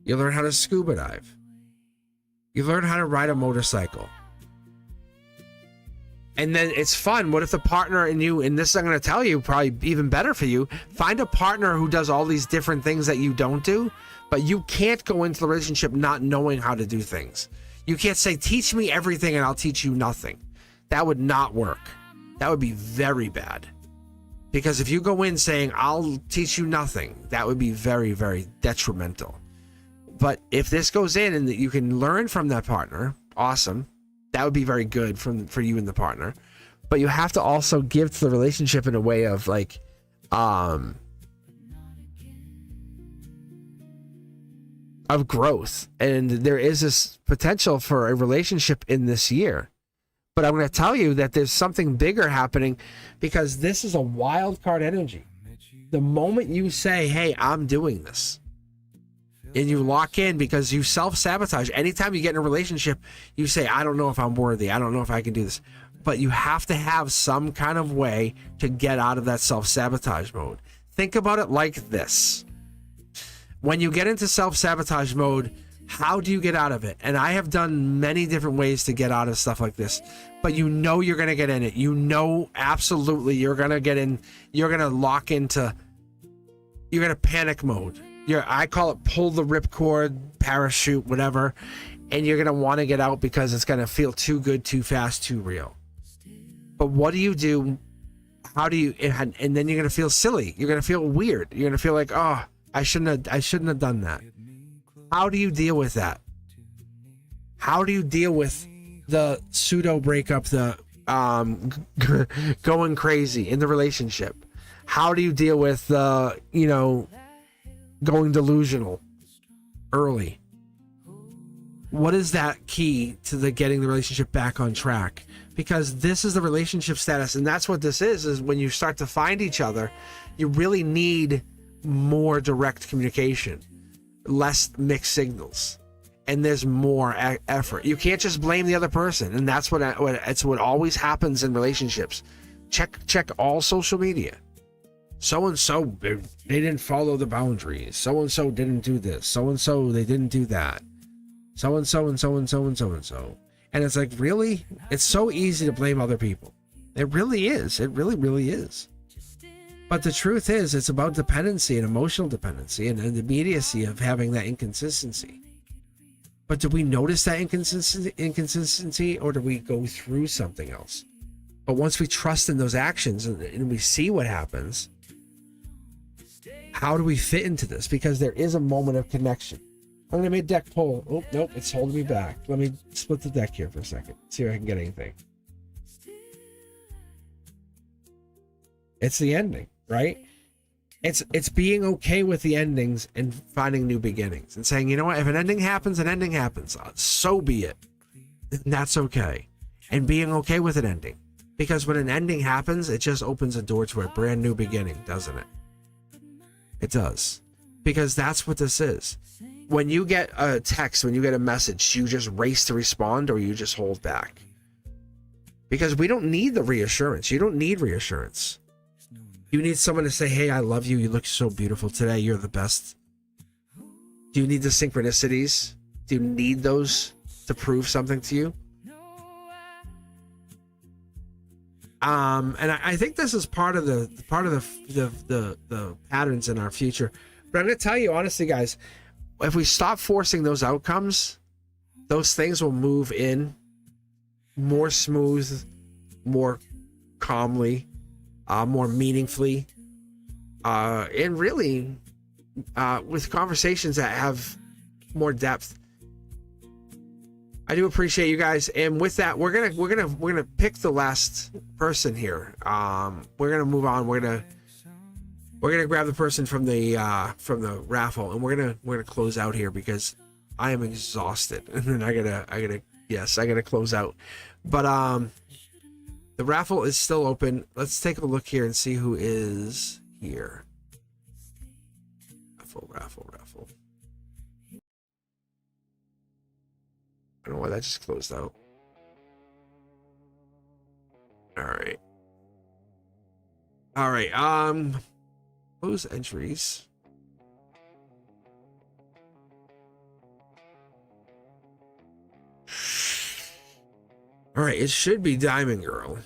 You learn how to scuba dive. You learn how to ride a motorcycle. And then it's fun. What if the partner and you, and this I'm going to tell you, probably even better for you, find a partner who does all these different things that you don't do, but you can't go into the relationship not knowing how to do things. You can't say, teach me everything and I'll teach you nothing. That would not work. That would be very bad. Because if you go in saying, I'll teach you nothing, that would be very, very detrimental. But if this goes in and that you can learn from that partner, awesome. That would be very good for you and the partner. But you have to also give to the relationship in a way of like, of growth. And there is this potential for a relationship in this year. But I'm going to tell you that there's something bigger happening, because this is a wild card energy. The moment you say, hey, I'm doing this, and you lock in because you self-sabotage. Anytime you get in a relationship, you say, I don't know if I'm worthy. I don't know if I can do this. But you have to have some kind of way to get out of that self-sabotage mode. Think about it like this. When you get into self-sabotage mode, how do you get out of it? And I have done many different ways to get out of stuff like this. But you know you're going to get in it. You know absolutely you're going to get in. You're going to lock into... You're going to panic mode. I call it pull the ripcord, parachute, whatever. And you're going to want to get out because it's going to feel too good, too fast, too real. But what do you do? How do you... And then you're going to feel silly. You're going to feel weird. You're going to feel like, oh, I shouldn't have done that. How do you deal with that? How do you deal with the pseudo breakup, the going crazy in the relationship? How do you deal with the, going delusional early? What is that key to the getting the relationship back on track? Because this is the relationship status, and that's what this is when you start to find each other, you really need more direct communication, less mixed signals, and there's more effort. You can't just blame the other person, and that's what always happens in relationships. Check all social media. So-and-so, they didn't follow the boundaries. So-and-so didn't do this. So-and-so, they didn't do that. So-and-so and so-and-so and so-and-so. And it's like, really? It's so easy to blame other people. It really is. It really, really is. But the truth is, it's about dependency and emotional dependency and the immediacy of having that inconsistency. But do we notice that inconsistency, or do we go through something else? But once we trust in those actions and we see what happens, how do we fit into this? Because there is a moment of connection. I'm going to make a deck pull. Oh, nope, it's holding me back. Let me split the deck here for a second. See if I can get anything. It's the ending, right? It's being okay with the endings and finding new beginnings and saying, you know what, if an ending happens, an ending happens. So be it. And that's okay. And being okay with an ending. Because when an ending happens, it just opens a door to a brand new beginning, doesn't it? It does. Because that's what this is. When you get a text, when you get a message, you just race to respond, or you just hold back. Because we don't need the reassurance. You don't need reassurance. You need someone to say, hey, I love you. You look so beautiful today. You're the best. Do you need the synchronicities? Do you need those to prove something to you? And I think this is part of the patterns in our future. But I'm going to tell you honestly, guys, if we stop forcing those outcomes, those things will move in more smooth, more calmly, more meaningfully, and really with conversations that have more depth. I do appreciate you guys, and with that, we're gonna pick the last person here. We're gonna move on. We're gonna grab the person from the raffle, and we're gonna close out here because I am exhausted, and then I gotta close out. But the raffle is still open. Let's take a look here and see who is here. Raffle. I don't know why that just closed out. All right. Close entries. All right, it should be Diamond Girl,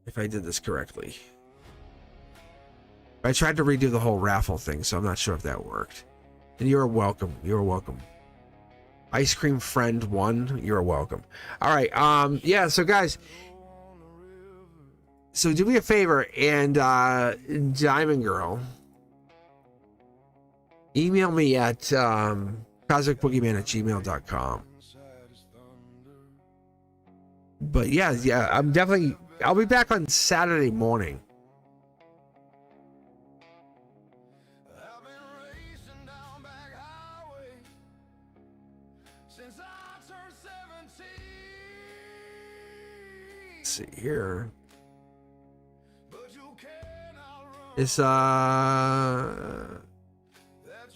if I did this correctly. I tried to redo the whole raffle thing, so I'm not sure if that worked. And you're welcome. You're welcome. Ice Cream Friend 1, you're welcome. All right. Yeah, so guys, so do me a favor and Diamond Girl, email me at cosmicboogeyman@gmail.com. But yeah, I'll be back on Saturday morning. I've been racing down back highway since I turned 17. Let's see here. But you cannot run. It's That's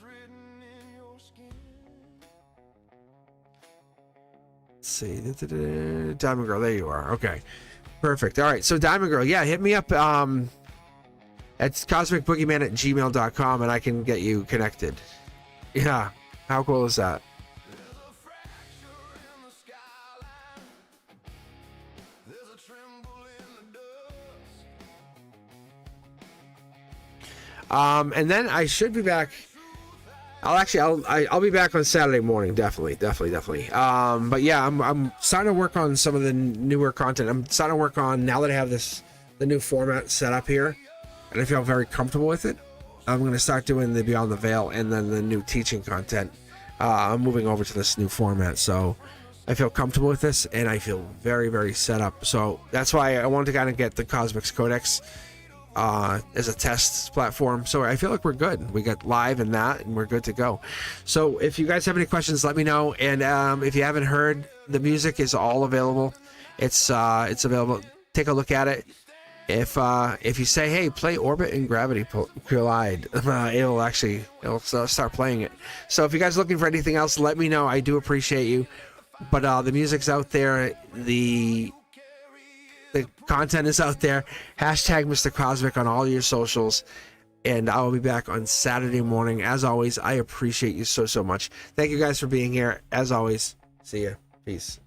written in your skin. let's see. Diamond Girl, there you are. Okay. Perfect. All right. So Diamond Girl, yeah, hit me up at cosmicboogeyman@gmail.com and I can get you connected. Yeah. How cool is that? There's a fracture in the skyline. There's a tremble in the dust. And then I should be back. I'll be back on Saturday morning. Definitely. But yeah, I'm starting to work on some of the newer content. I'm starting to work on, now that I have the new format set up here, and I feel very comfortable with it. I'm going to start doing the Beyond the Veil and then the new teaching content. I'm moving over to this new format, so I feel comfortable with this, and I feel very, very set up. So that's why I wanted to kind of get the Cosmics Codex as a test platform. So I feel like we're good. We got live and that, and we're good to go. So if you guys have any questions, let me know. And if you haven't heard, the music is all available. It's available. Take a look at it. If you say, hey, play Orbit and Gravity Collide, it'll start playing it. So if you guys are looking for anything else, let me know. I do appreciate you. But the music's out there. The content is out there. Hashtag Mr. Cosmic on all your socials. And I will be back on Saturday morning. As always, I appreciate you so much. Thank you guys for being here. As always, see ya. Peace.